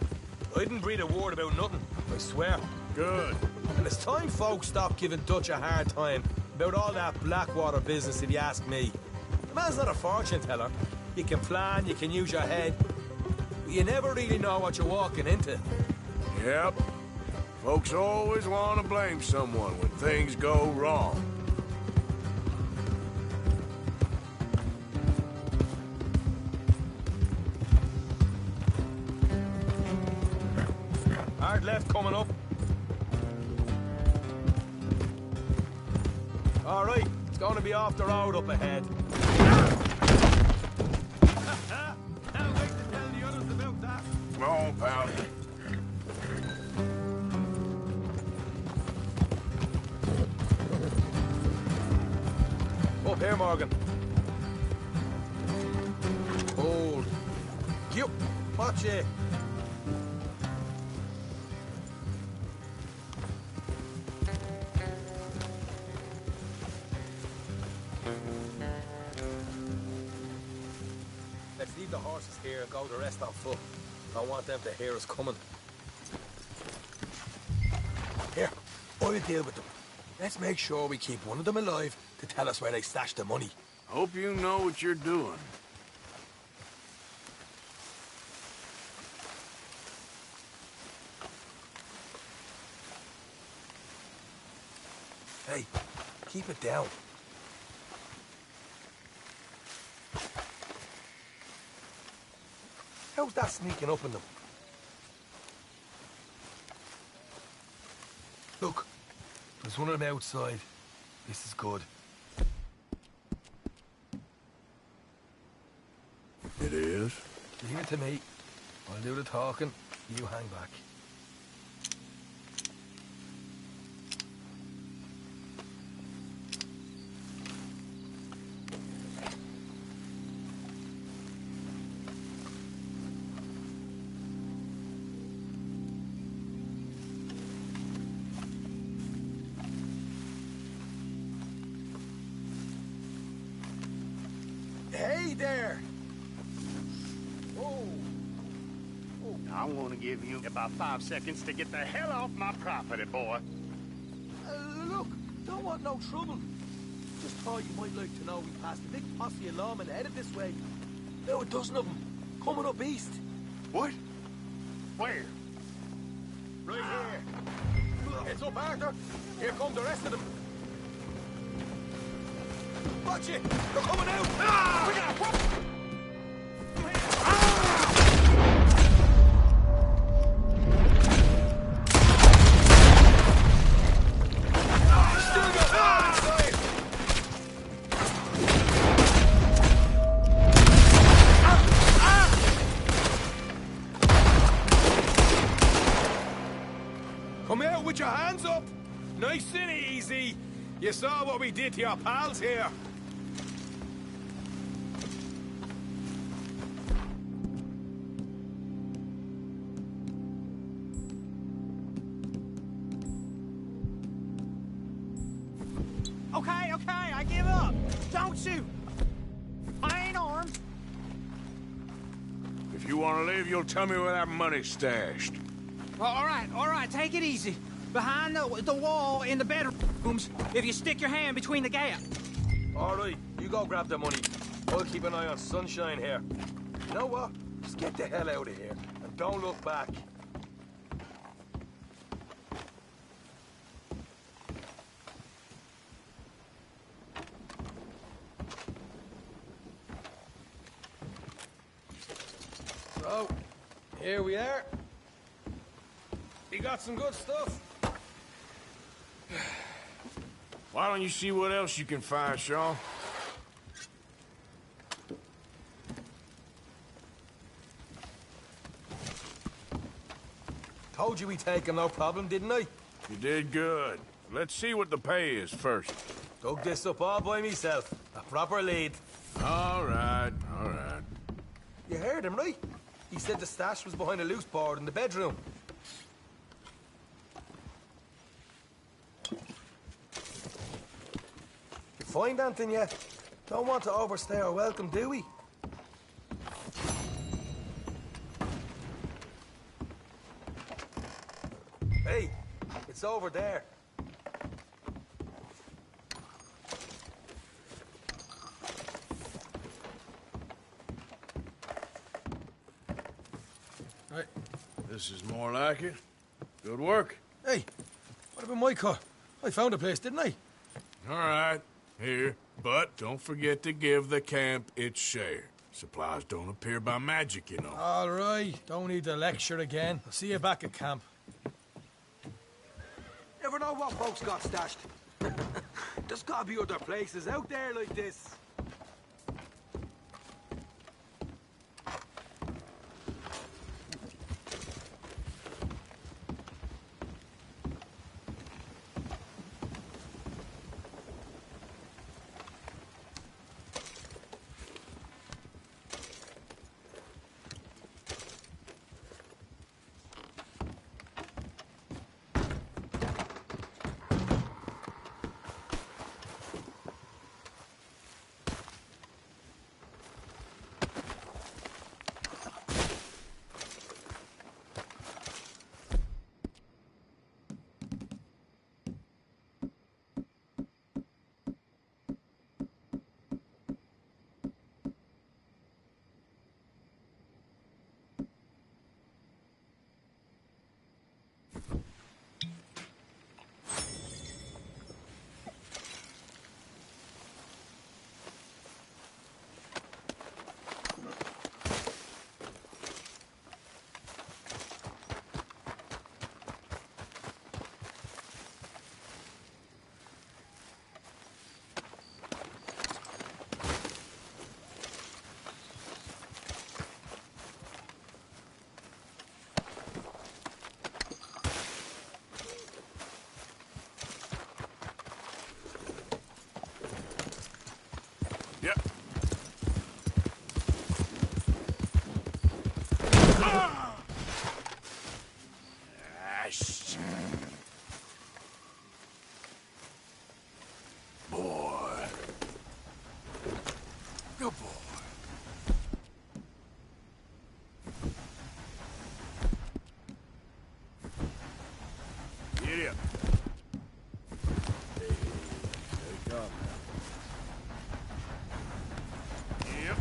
I didn't breathe a word about nothing, I swear. Good. And it's time folks stop giving Dutch a hard time about all that Blackwater business, if you ask me. The man's not a fortune teller. You can plan, you can use your head, but you never really know what you're walking into. Yep. Folks always want to blame someone when things go wrong. Hard left coming up. All right, it's going to be off the road up ahead. Can't wait to tell the others about that. Come on, pal. Up here, Morgan. Hold. Yup. Watch it. Let's leave the horses here and go the rest on foot. I want them to hear us coming. Here, I'll deal with them. Let's make sure we keep one of them alive to tell us where they stashed the money. Hope you know what you're doing. Hey, keep it down. How's that sneaking up in them? Look, there's one of them outside. This is good. It is? Leave it to me. I'll do the talking. You hang back. Hey there! Oh. I want to give you about 5 seconds to get the hell off my property, boy. Look, don't want no trouble. Just thought you might like to know we passed a big posse of lawmen headed this way. Now a dozen of them, coming up east. What? Where? Right here. Heads up, Arthur. Here come the rest of them. Watch it! They're coming out! Ah! We got a Come out with your hands up! Nice and easy. You saw what we did to your pals here. Okay, I give up. Don't shoot. I ain't armed. If you want to leave, you'll tell me where that money's stashed. Well, all right, take it easy. Behind the wall in the bedrooms, if you stick your hand between the gap. All right, you go grab the money. I'll keep an eye on Sunshine here. You know what? Just get the hell out of here and don't look back. So, here we are. We got some good stuff. Why don't you see what else you can find, Shaw? Told you we'd take him, no problem, didn't I? You did good. Let's see what the pay is first. Dug this up all by myself. A proper lead. All right. You heard him, right? He said the stash was behind a loose board in the bedroom. You find anything yet? Don't want to overstay our welcome, do we? It's over there. Right. This is more like it. Good work. Hey, what about my car? I found a place, didn't I? All right. Here. But don't forget to give the camp its share. Supplies don't appear by magic, you know. All right. Don't need to lecture again. I'll see you back at camp. Never know what folks got stashed. There's gotta be other places out there like this. Yep. Boy. Good boy. Get up. Take off. Yep.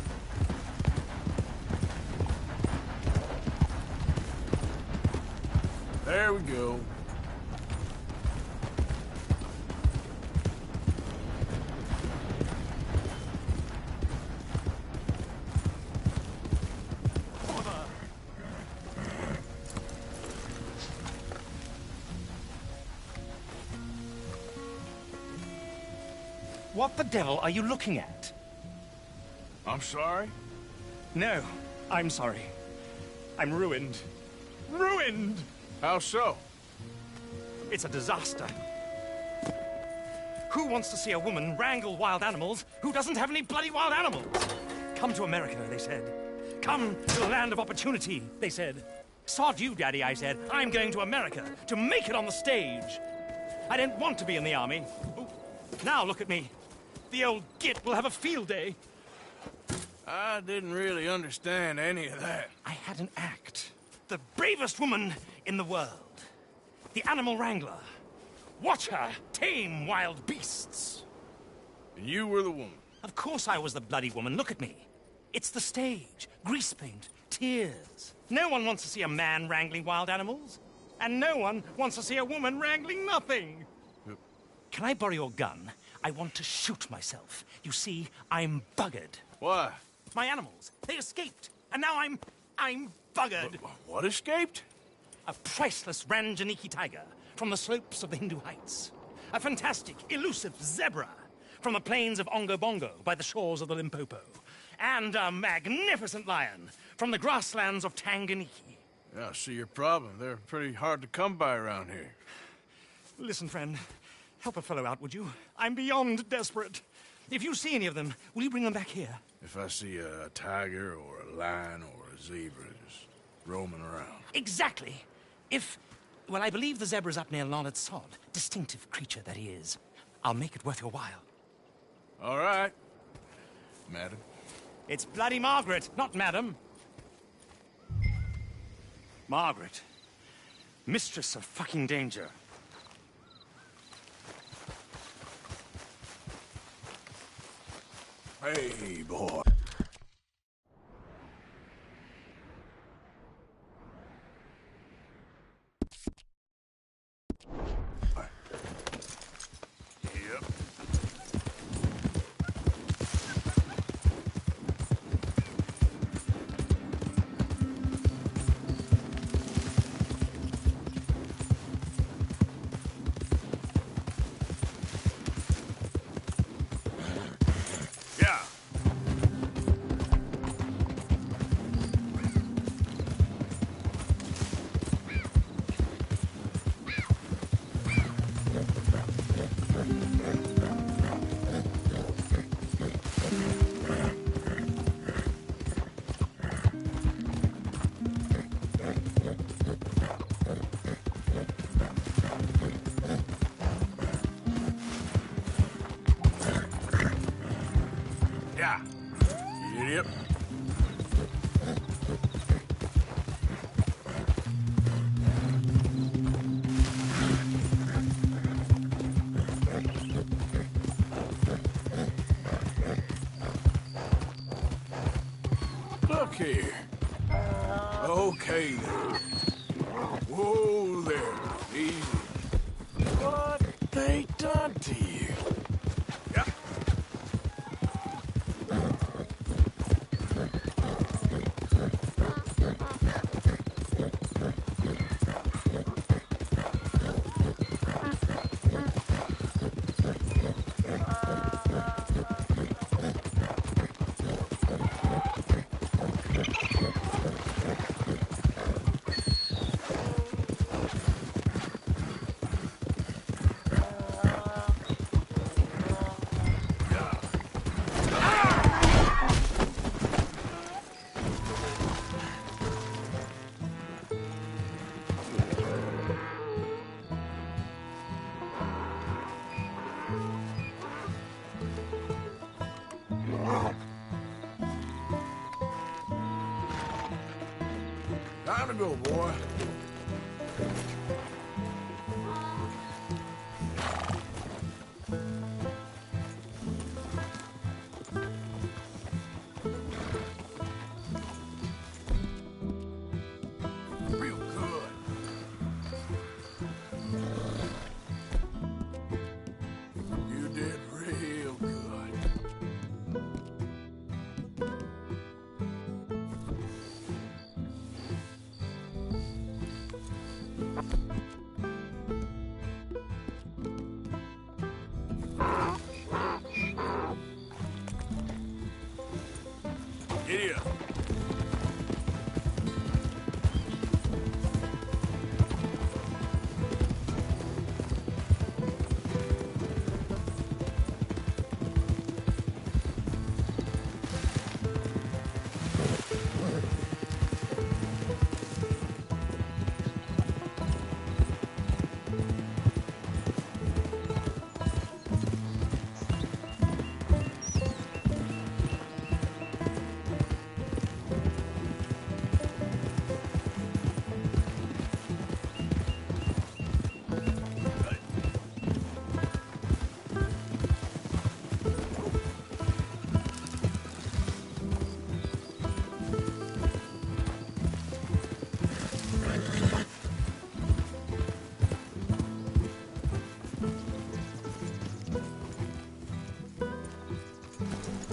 There we go. What the devil are you looking at? I'm sorry? No, I'm sorry. I'm ruined. Ruined! How so? It's a disaster. Who wants to see a woman wrangle wild animals who doesn't have any bloody wild animals? Come to America, they said. Come to the land of opportunity, they said. Sod you, Daddy, I said. I'm going to America to make it on the stage. I didn't want to be in the army. Ooh. Now look at me. The old git will have a field day. I didn't really understand any of that. I had an act. The bravest woman in the world. The animal wrangler. Watch her tame wild beasts. And you were the woman? Of course I was the bloody woman. Look at me. It's the stage. Grease paint. Tears. No one wants to see a man wrangling wild animals. And no one wants to see a woman wrangling nothing. Can I borrow your gun? I want to shoot myself. You see, I'm buggered. Why? My animals. They escaped. And now I'm buggered. What escaped? A priceless Ranjaniki tiger from the slopes of the Hindu Heights. A fantastic, elusive zebra from the plains of Ongo Bongo by the shores of the Limpopo. And a magnificent lion from the grasslands of Tanganyika. Yeah, I see your problem. They're pretty hard to come by around here. Listen, friend. Help a fellow out, would you? I'm beyond desperate. If you see any of them, will you bring them back here? If I see a tiger or a lion or a zebra just roaming around. Exactly. Well, I believe the zebra's up near Larned Sod. Distinctive creature that he is. I'll make it worth your while. All right, madam. It's bloody Margaret, not madam. Margaret. Mistress of fucking danger. Hey, boy. Yeah. Idiot. Look here. Okay then. Whoa there. Easy. What they done to you? Yeah. Time to go, boy. Real good. You did real good. Giddy up.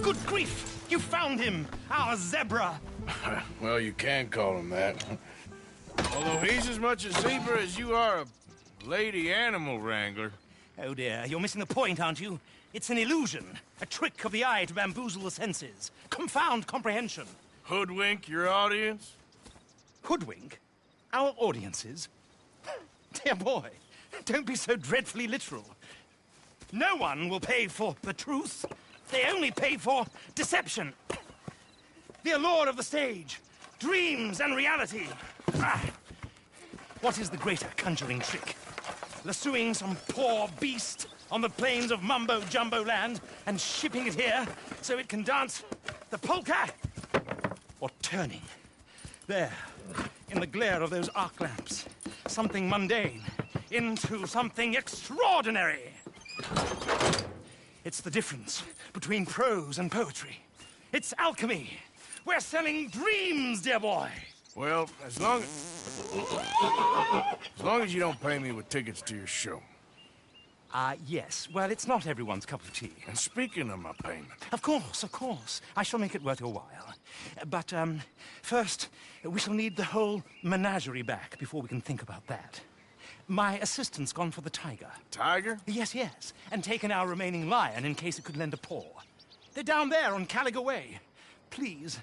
Good grief! You found him! Our zebra! Well, you can call him that. Although he's as much a zebra as you are a lady animal wrangler. Oh dear, you're missing the point, aren't you? It's an illusion. A trick of the eye to bamboozle the senses. Confound comprehension. Hoodwink your audience? Hoodwink? Our audiences? Dear boy, don't be so dreadfully literal. No one will pay for the truth. They only pay for deception. The allure of the stage, dreams and reality. What is the greater conjuring trick? Lassoing some poor beast on the plains of mumbo-jumbo land and shipping it here so it can dance the polka? Or turning, there, in the glare of those arc lamps, something mundane into something extraordinary? It's the difference between prose and poetry. It's alchemy. We're selling dreams, dear boy. Well, as long as you don't pay me with tickets to your show. Yes. Well, it's not everyone's cup of tea. And speaking of my payment... Of course, of course. I shall make it worth your while. But, first, we shall need the whole menagerie back before we can think about that. My assistant's gone for the tiger. Tiger? Yes, yes. And taken our remaining lion in case it could lend a paw. They're down there on Caliga Way. Please,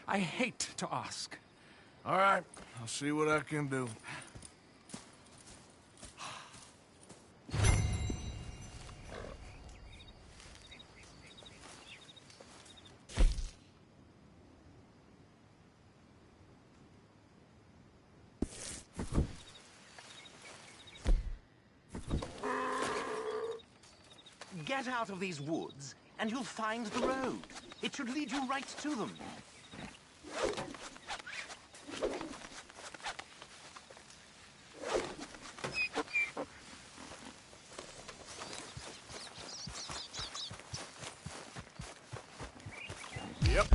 I hate to ask. All right. I'll see what I can do. Get out of these woods, and you'll find the road. It should lead you right to them. Yep.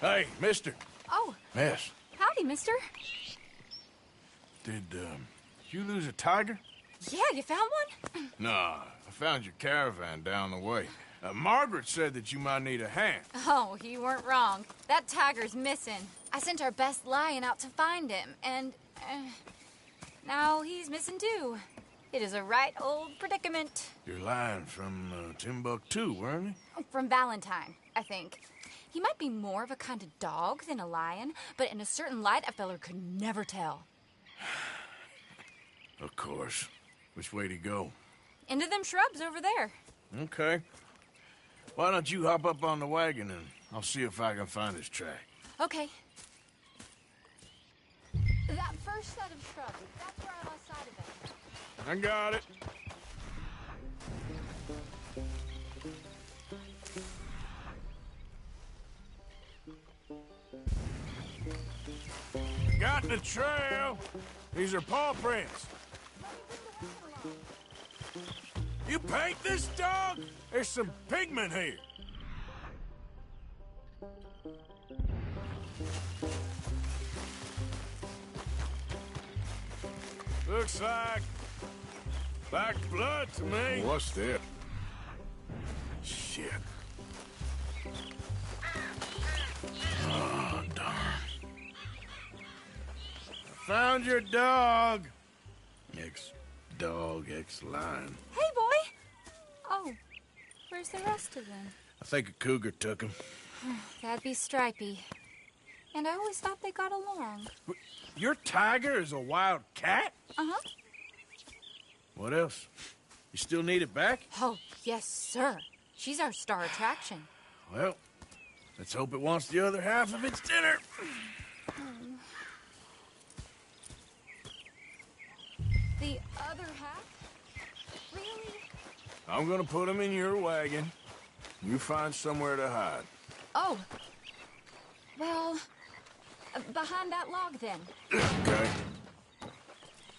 Hey, mister. Oh. Miss. Howdy, mister. Did, you lose a tiger? Yeah, you found one? Nah, I found your caravan down the way. Margaret said that you might need a hand. Oh, you weren't wrong. That tiger's missing. I sent our best lion out to find him, and now he's missing too. It is a right old predicament. Your lion from Timbuktu, weren't he? From Valentine, I think. He might be more of a kind of dog than a lion, but in a certain light, a feller could never tell. Of course. Which way to go? Into them shrubs over there. Okay. Why don't you hop up on the wagon and I'll see if I can find his track. Okay. That first set of shrubs, that's where I lost sight of it. I got it. Got the trail. These are paw prints. You paint this dog? There's some pigment here. Looks like blood to me. What's that? Shit. Oh, darn. I found your dog. Ex-dog, ex-lion. Hey, boy! Oh, where's the rest of them? I think a cougar took him. That'd be Stripey. And I always thought they got along. Your tiger is a wild cat? Uh-huh. What else? You still need it back? Oh, yes, sir. She's our star attraction. Well, let's hope it wants the other half of its dinner. The other half? Really? I'm gonna put him in your wagon. You find somewhere to hide. Oh. Well, behind that log, then. Okay.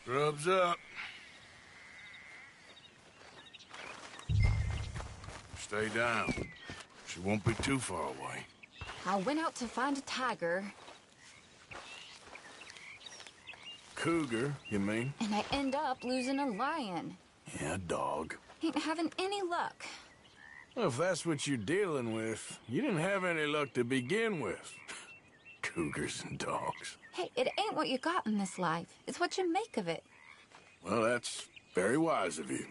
Grub's up. Stay down. She won't be too far away. I went out to find a tiger. Cougar, you mean? And I end up losing a lion. Yeah, dog. Ain't having any luck. Well, if that's what you're dealing with, you didn't have any luck to begin with. Cougars and dogs. Hey, it ain't what you got in this life. It's what you make of it. Well, that's very wise of you.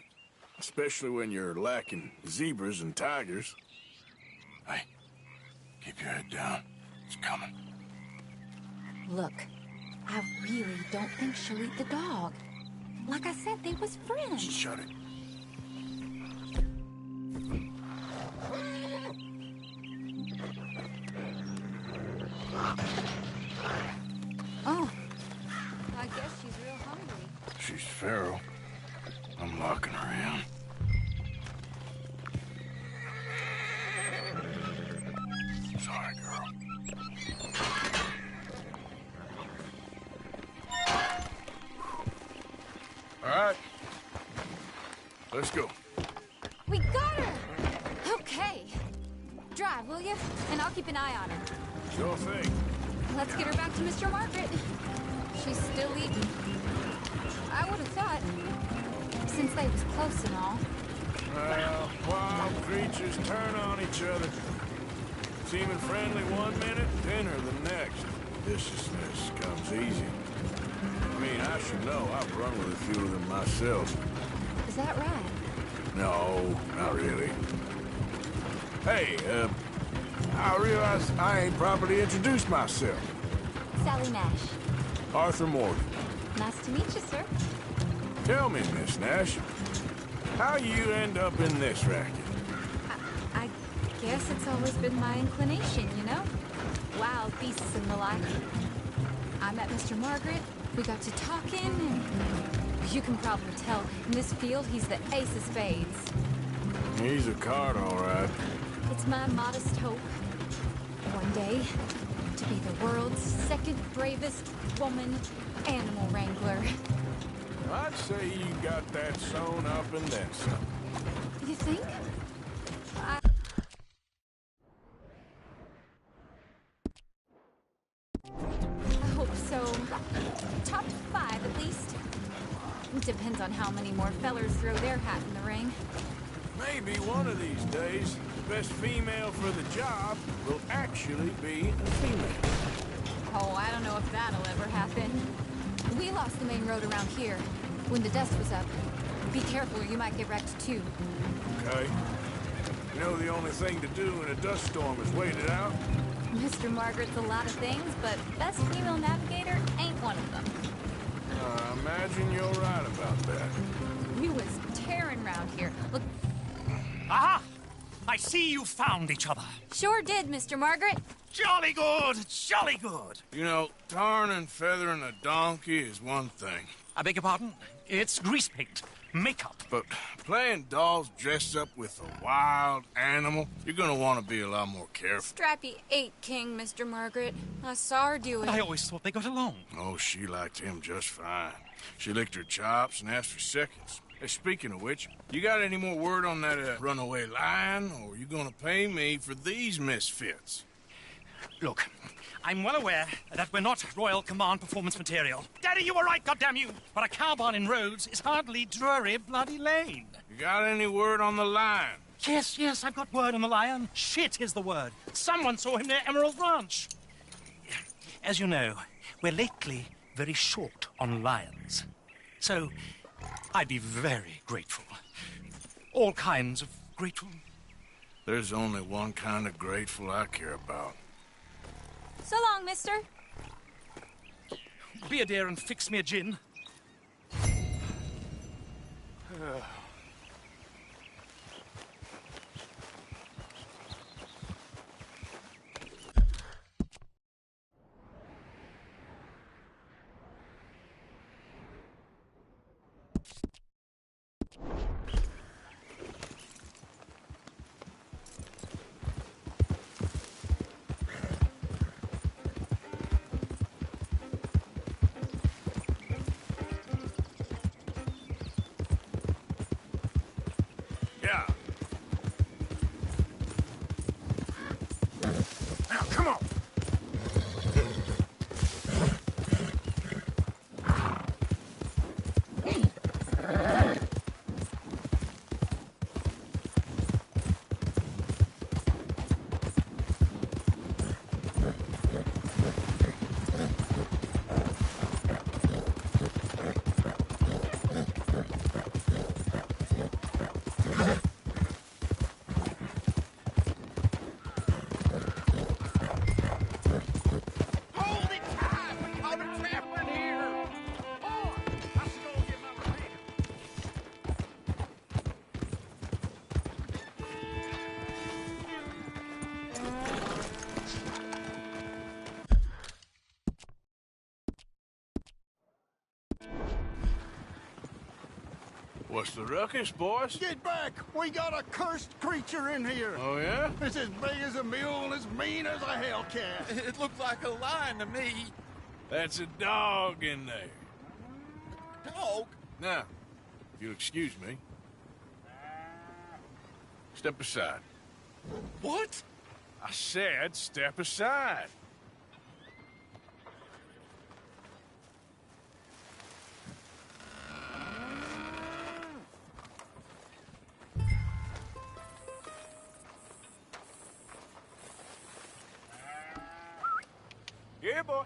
Especially when you're lacking zebras and tigers. Hey, keep your head down. It's coming. Look, I really don't think she'll eat the dog. Like I said, they was friends. Shut it. Oh, I guess she's real hungry. She's feral. I'm locking her in. Sorry, girl. All right. Let's go. We got her! Okay. Drive, will you? And I'll keep an eye on her. Sure thing. Let's get her back to Mr. Margaret. She's still eating. I would have thought, since they was close and all. Well, wild creatures turn on each other. Seeming friendly one minute, dinner the next. Viciousness comes easy. I mean, I should know. I've run with a few of them myself. Is that right? No, not really. Hey, I realize I ain't properly introduced myself. Sally Nash. Arthur Morgan. Nice to meet you, sir. Tell me, Miss Nash, how you end up in this racket? I guess it's always been my inclination, you know? Wild beasts and the like. I met Mr. Margaret, we got to talking, and you can probably tell, in this field, he's the ace of spades. He's a card, all right. It's my modest hope, one day, to be the world's second bravest woman animal wrangler. I'd say you got that sewn up and then some. You think? I hope so. Top 5, at least. Depends on how many more fellers throw their hat in the ring. Maybe one of these days, the best female for the job will actually be a female. Oh, I don't know if that'll ever happen. We lost the main road around here when the dust was up. Be careful or you might get wrecked too. Okay. You know the only thing to do in a dust storm is wait it out? Mr. Margaret's a lot of things, but best female navigator ain't one of them. I imagine you're right about that. We was tearing around here. Look. Aha! I see you found each other. Sure did, Mr. Margaret. Jolly good, jolly good. You know, tarring and feathering a donkey is one thing. I beg your pardon? It's grease paint. Makeup. But playing dolls dressed up with a wild animal, you're gonna want to be a lot more careful. Strappy ate King, Mr. Margaret. I saw her do it. I always thought they got along. Oh, she liked him just fine. She licked her chops and asked for seconds. Hey, speaking of which, you got any more word on that runaway lion, or are you gonna pay me for these misfits? Look, I'm well aware that we're not Royal Command performance material. Daddy, you were right, goddammit you! But a cow barn in Rhodes is hardly Drury Bloody Lane. You got any word on the lion? Yes, I've got word on the lion. Shit is the word. Someone saw him near Emerald Ranch. As you know, we're lately very short on lions. So, I'd be very grateful. All kinds of grateful. There's only one kind of grateful I care about. So long, mister. Be a dear and fix me a gin. Yeah. Now, come on. What's the ruckus, boys? Get back! We got a cursed creature in here! Oh, yeah? It's as big as a mule and as mean as a hellcat. It looked like a lion to me. That's a dog in there. Dog? Now, if you'll excuse me. Step aside. What? I said step aside. Here, boy.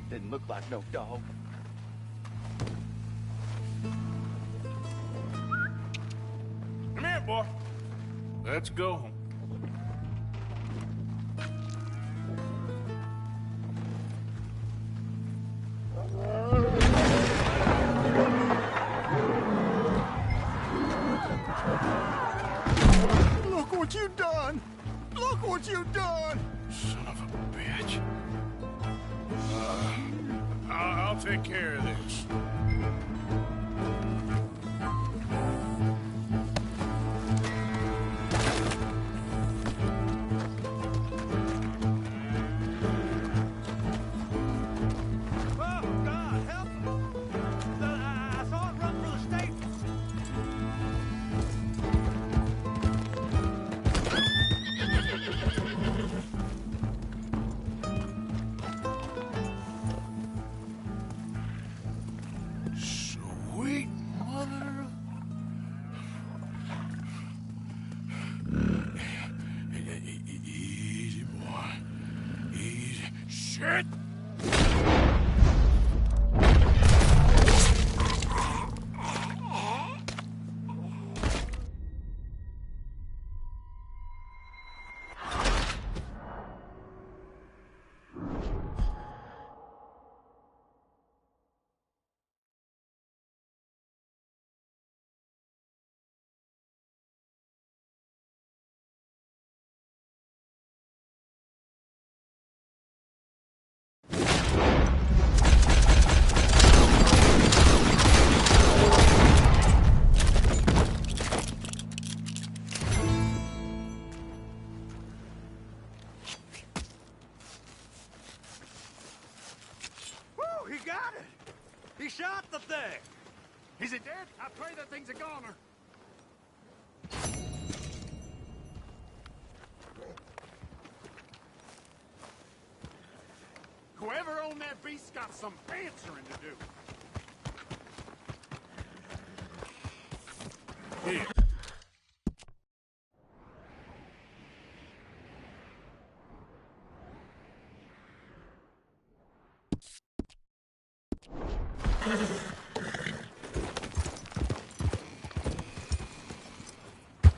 Didn't look like no dog. Come here, boy. Let's go home. Look what you done! Look what you done! Son of a bitch. I'll take care of this. Sweet mother. Easy, boy. Easy. Shit! got it! He shot the thing! Is it dead? I pray that thing's a goner. Whoever owned that beast's got some answering to do. Here.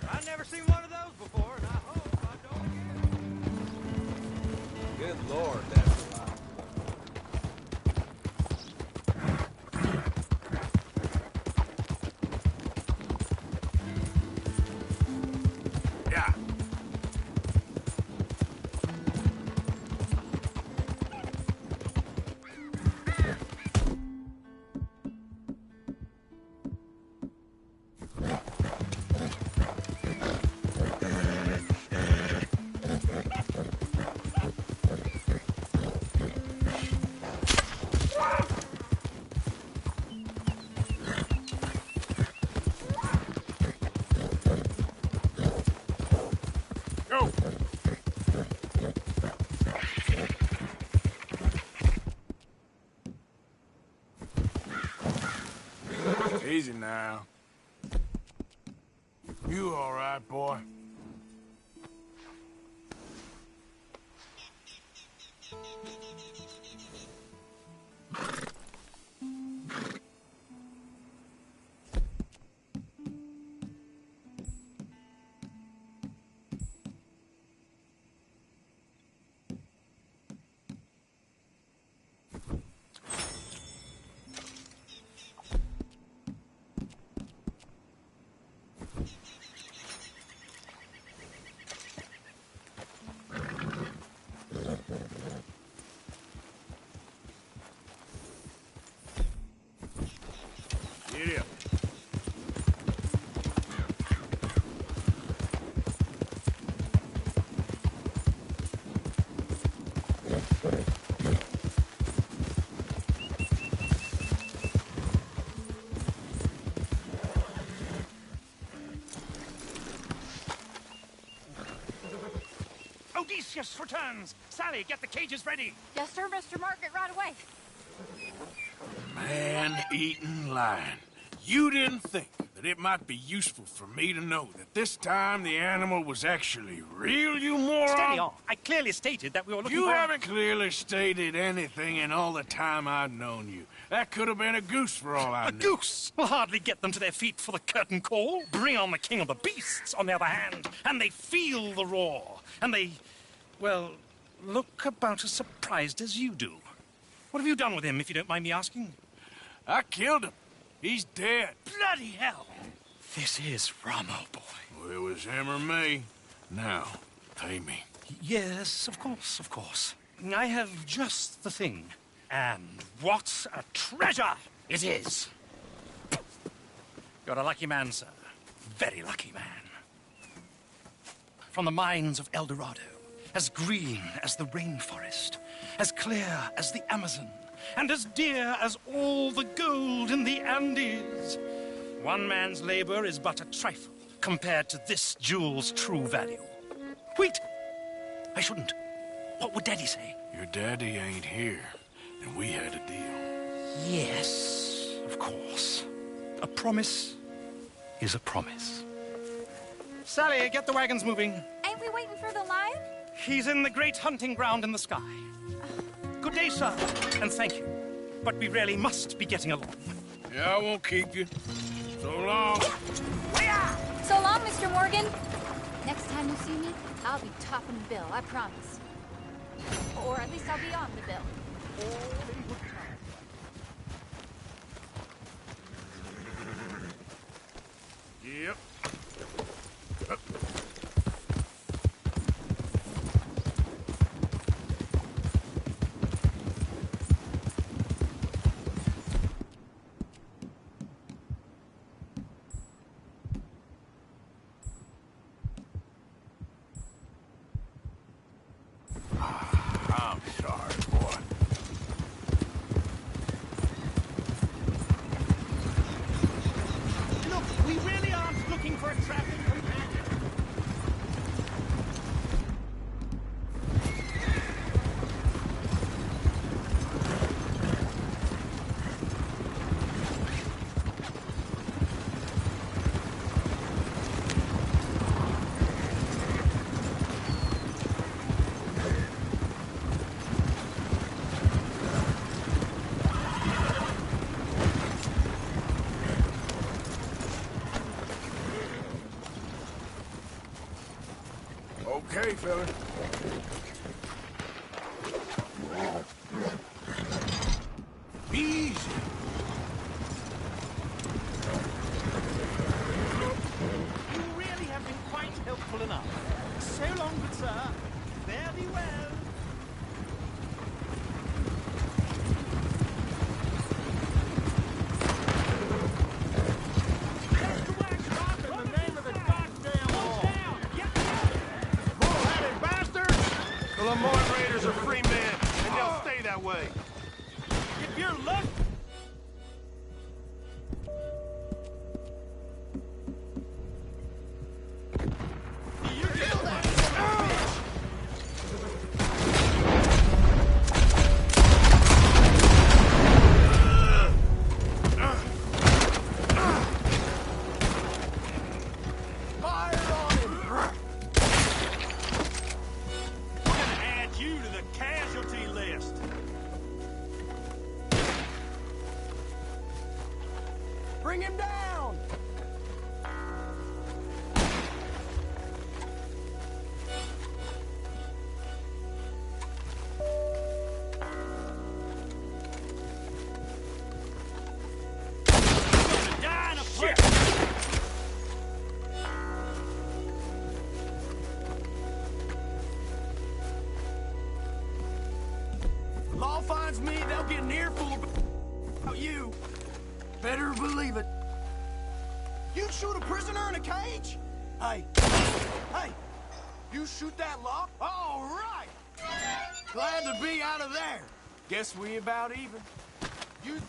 I've never seen one of those before, and I hope I don't again. Good Lord, that's a lot. Yeah. Go. Easy now. You all right, boy? Get up. Odysseus returns! Sally, get the cages ready! Yes, sir, Mr. Margaret, right away. Man-eating lion. You didn't think that it might be useful for me to know that this time the animal was actually real, you moron? Steady on. I clearly stated that we were looking You for... haven't clearly stated anything in all the time I've known you. That could have been a goose for all I A knew. goose will hardly get them to their feet for the curtain call. Bring on the king of the beasts, on the other hand, and they feel the roar. And they, well, look about as surprised as you do. What have you done with him, if you don't mind me asking? I killed him. He's dead. Bloody hell! This is Ramo, boy. Well, it was him or me. Now, pay me. Yes, of course, of course. I have just the thing. And what a treasure it is! You're a lucky man, sir. Very lucky man. From the mines of El Dorado, as green as the rainforest, as clear as the Amazon, and as dear as all the gold in the Andes. One man's labor is but a trifle compared to this jewel's true value. Wait! I shouldn't. What would Daddy say? Your daddy ain't here, and we had a deal. Yes, of course. A promise is a promise. Sally, get the wagons moving. Ain't we waiting for the lion? He's in the great hunting ground in the sky. Good day, sir, and thank you. But we really must be getting along. Yeah, I won't keep you. So long. So long, Mr. Morgan. Next time you see me, I'll be topping the bill, I promise. Or at least I'll be on the bill. Yep. I'm sorry, boy. Okay, fella. Easy. You really have been quite helpful enough. So long, good sir. Fare thee well. The Lemoyne Raiders are free men, and they'll stay that way. If you're lucky. Bring him down! The law finds me, they'll get an earful about you. Better believe it. You shoot a prisoner in a cage? Hey, hey, you shoot that law? All right. Glad to be out of there. Guess we about even. You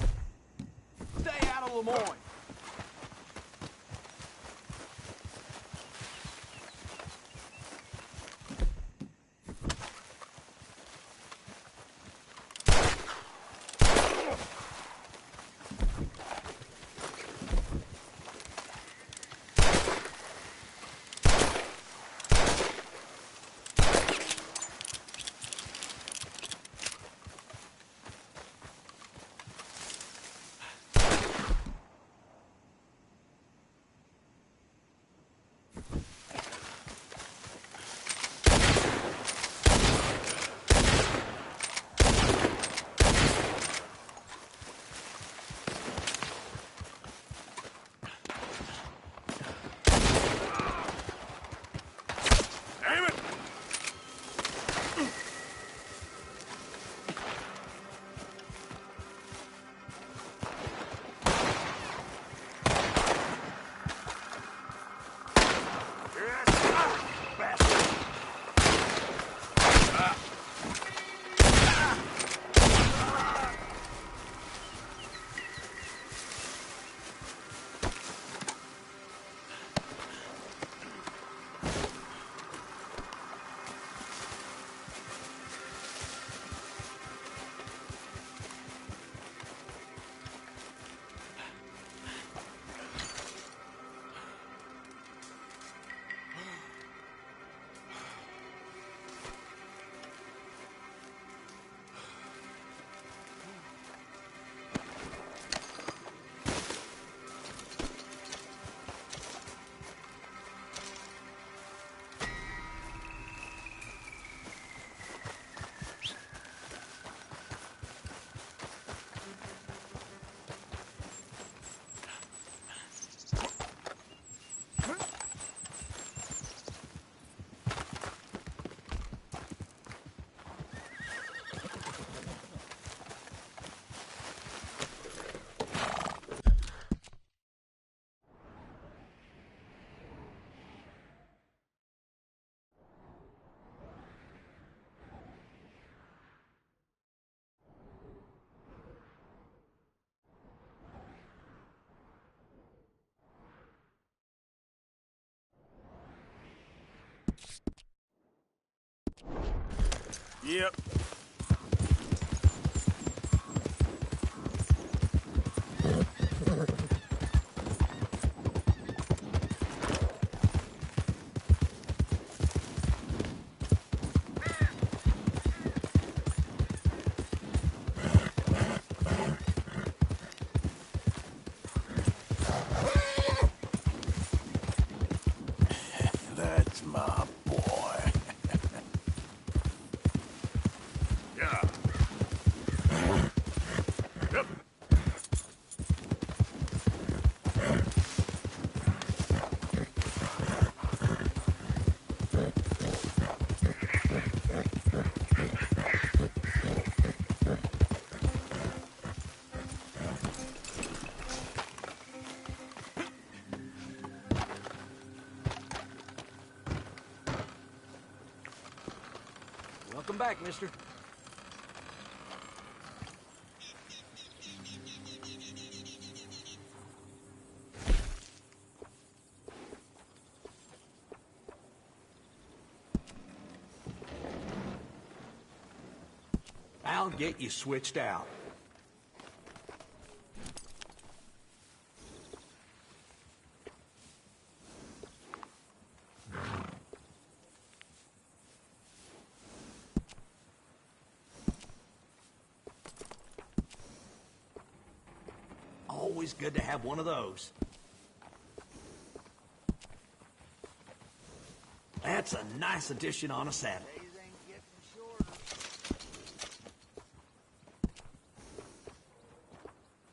stay out of Lemoyne. Yep. That's my boy. Welcome back, mister. I'll get you switched out. Always good to have one of those. That's a nice addition on a Saturday.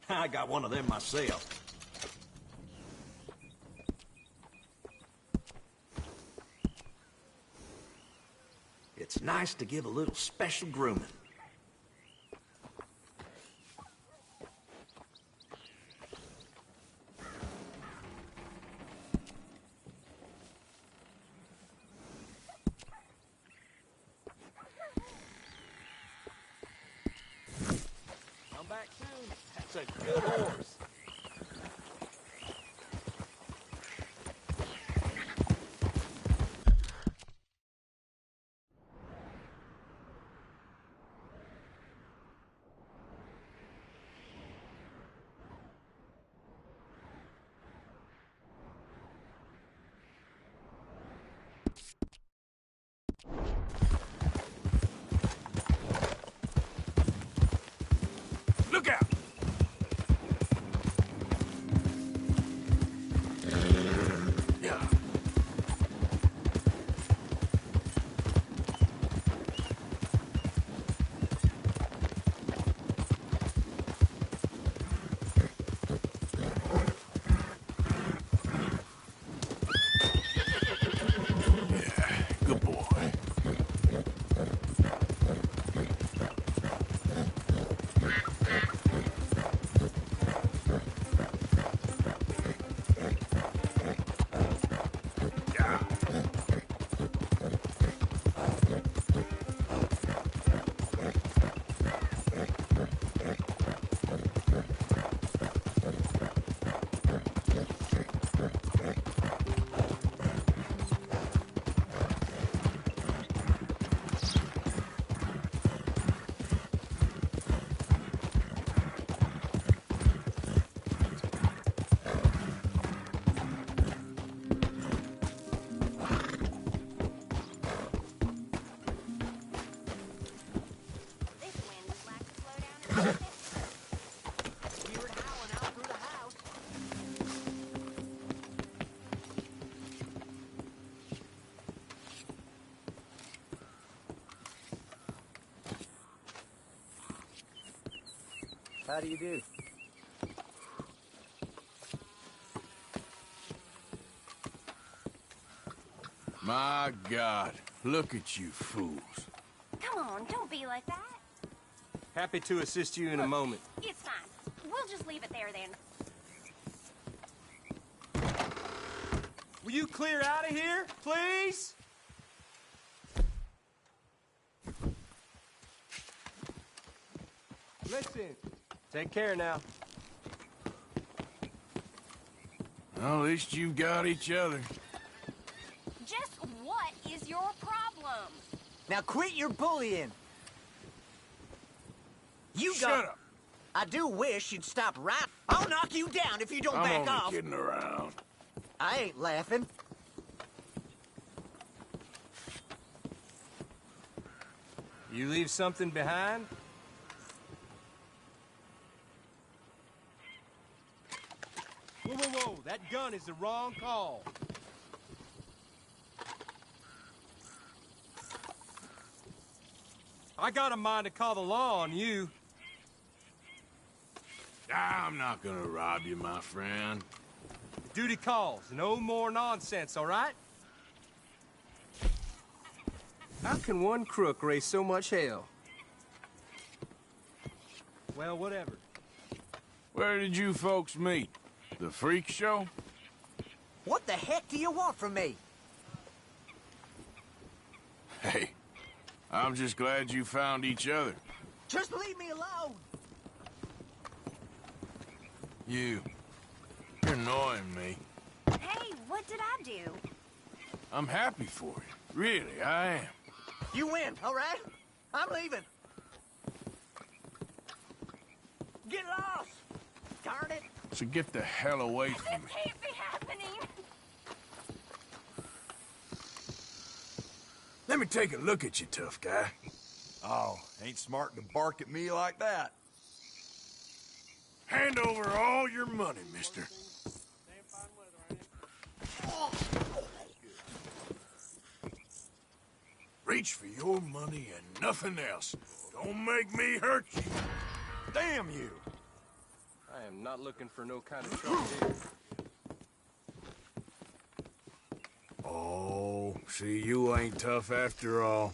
I got one of them myself. It's nice to give a little special grooming. Come back soon. That's a good horse. Look out! Yeah. Good boy. How do you do? My God, look at you fools. Come on, don't be like that. Happy to assist you in a moment. It's fine. We'll just leave it there then. Will you clear out of here, please? Listen, take care now. Well, at least you got each other. Just what is your problem? Now quit your bullying. You Shut got... up. I do wish you'd stop right. I'll knock you down if you don't I'm back only off. kidding around. I ain't laughing. You leave something behind? Whoa, whoa, whoa! That gun is the wrong call. I got a mind to call the law on you. I'm not gonna rob you, my friend. Duty calls. No more nonsense, all right? How can one crook raise so much hell? Well, whatever. Where did you folks meet? The freak show? What the heck do you want from me? Hey, I'm just glad you found each other. Just leave me alone. You're annoying me. Hey, what did I do? I'm happy for you. Really, I am. You win, all right? I'm leaving. Get lost! Darn it! So get the hell away from me. This can't be happening! Let me take a look at you, tough guy. Oh, ain't smart to bark at me like that. Hand over all your money, mister. Reach for your money and nothing else. Don't make me hurt you. Damn you! I am not looking for no kind of trouble here. Oh, see, you ain't tough after all.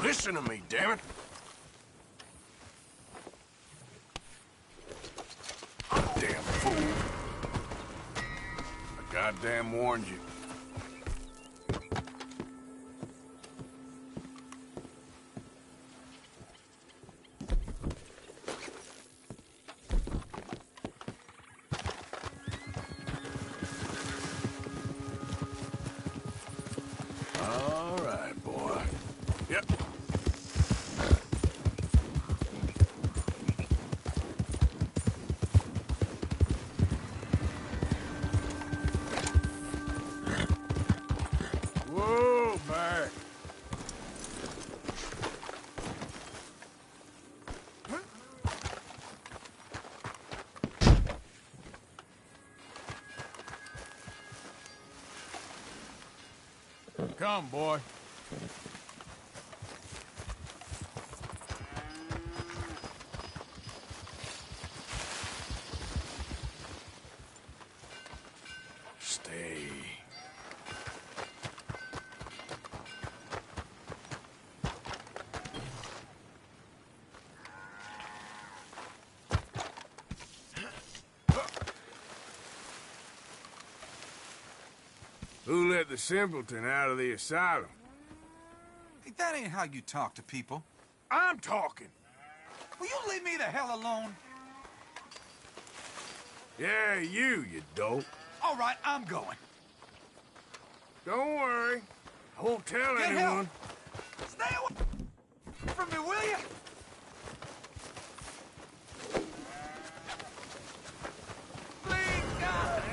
Listen to me, damn it. Damn fool. I goddamn warned you. All right, boy. Yep. Whoa, back. Come, boy. Stay. Who let the simpleton out of the asylum? Hey, that ain't how you talk to people. I'm talking. Will you leave me the hell alone? Yeah, you dope. All right, I'm going. Don't worry. I won't tell Get anyone. help. Stay away from me, will you? Please, God,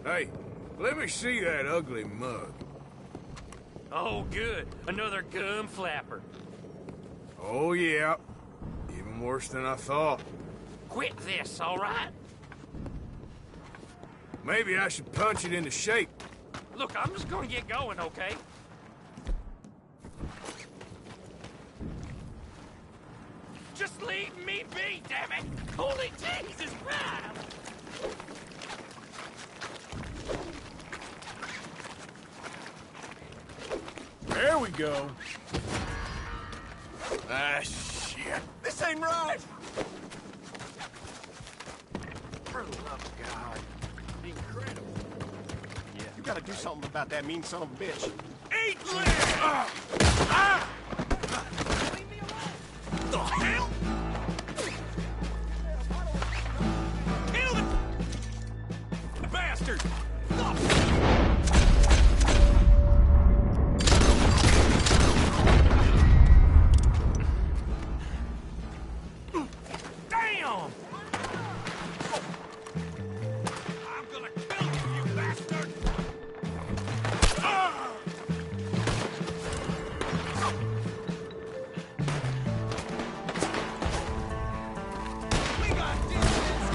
Hey, let me see that ugly mug. Oh, good. Another gum flapper. Oh, yeah. Even worse than I thought. Quit this, all right? Maybe I should punch it into shape. Look, I'm just gonna get going, okay? Just leave me be, damn it! Holy Jesus Christ! There we go. Ah, shit. This ain't right! For the love of God. Incredible. Yeah. You gotta do something about that mean son of a bitch. Eat lead! Leave me alone! The hell? Kill the bastard! Damn! I'm gonna kill you, you bastard! We got distance!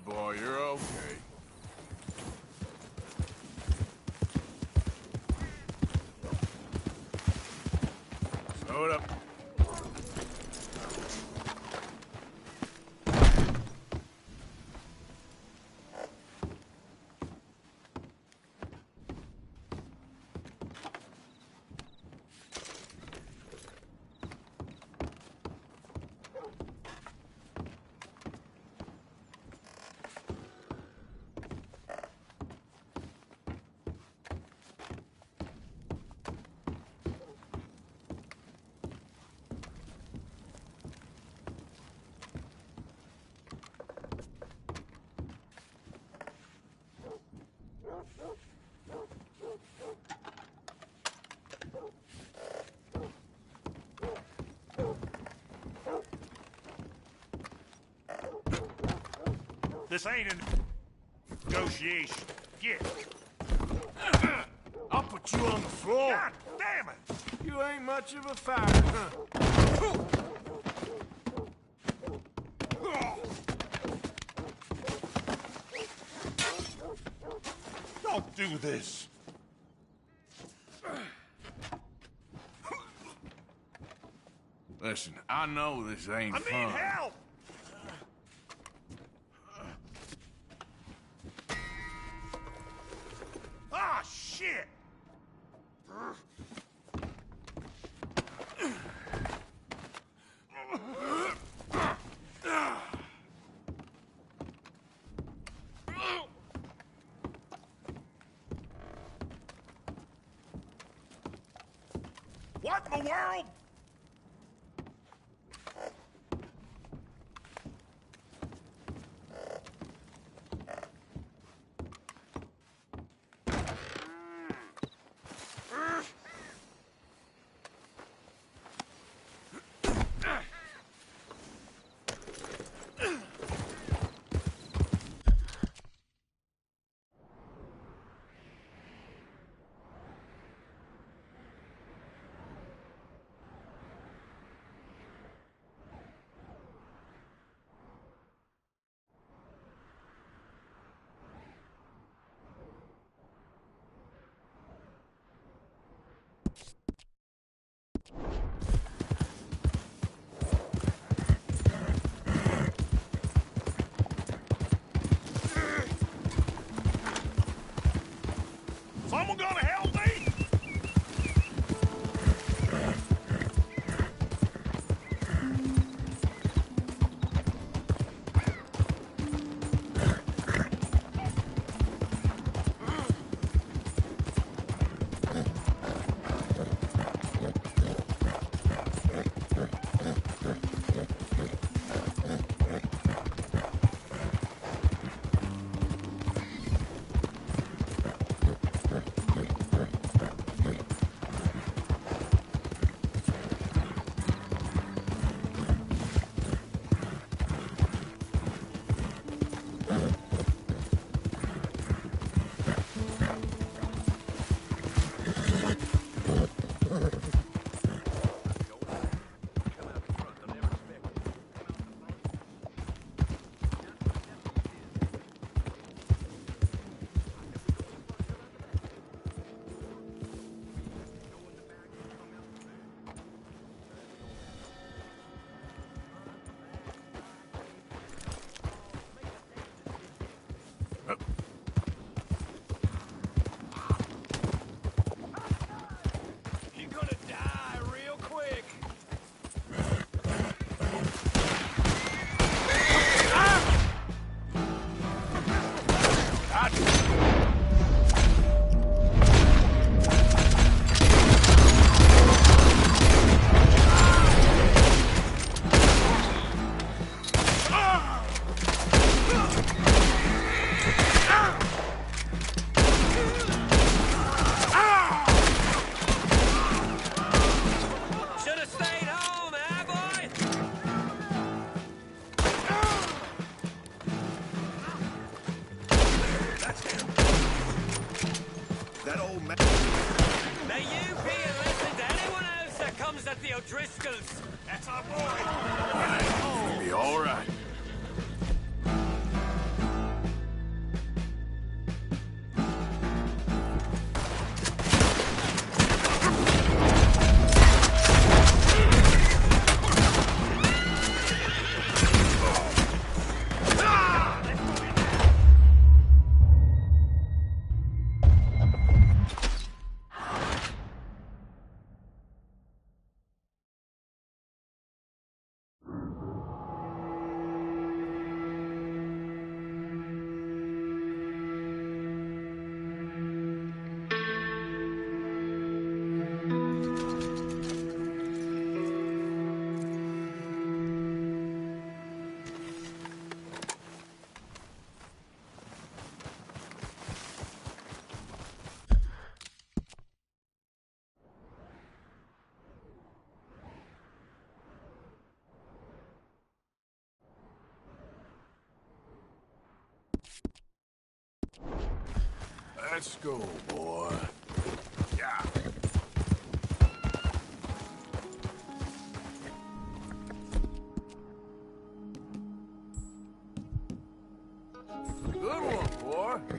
boy. You're okay. Slow it up. This ain't a negotiation. Get. I'll put you on the floor. God damn it! You ain't much of a fighter, huh? Don't do this. Listen, I know this ain't I fun. need help! Ah, shit! What in the world? Someone gonna help me? You're gonna die real quick. Should have stayed home, eh, boy? That's him. That old man. May you be a lesson to anyone else that comes at the O'Driscolls. That's our boy. Be all right. Let's go, boy. Yeah. Good one, boy.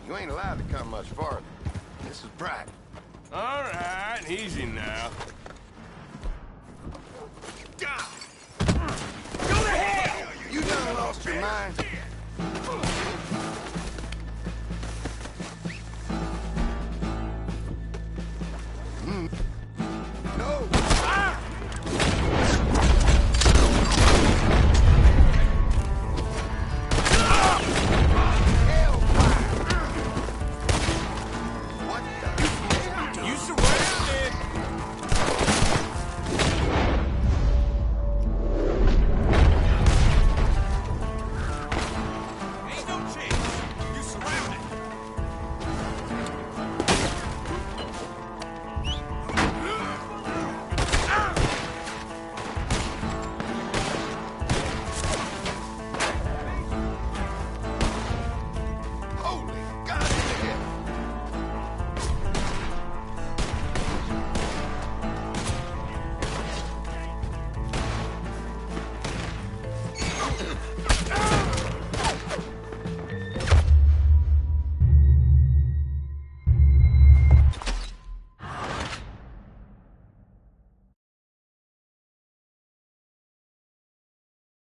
You ain't allowed to come much farther. This is private. All right, easy now. Go to hell! You done lost your mind? No! Ah!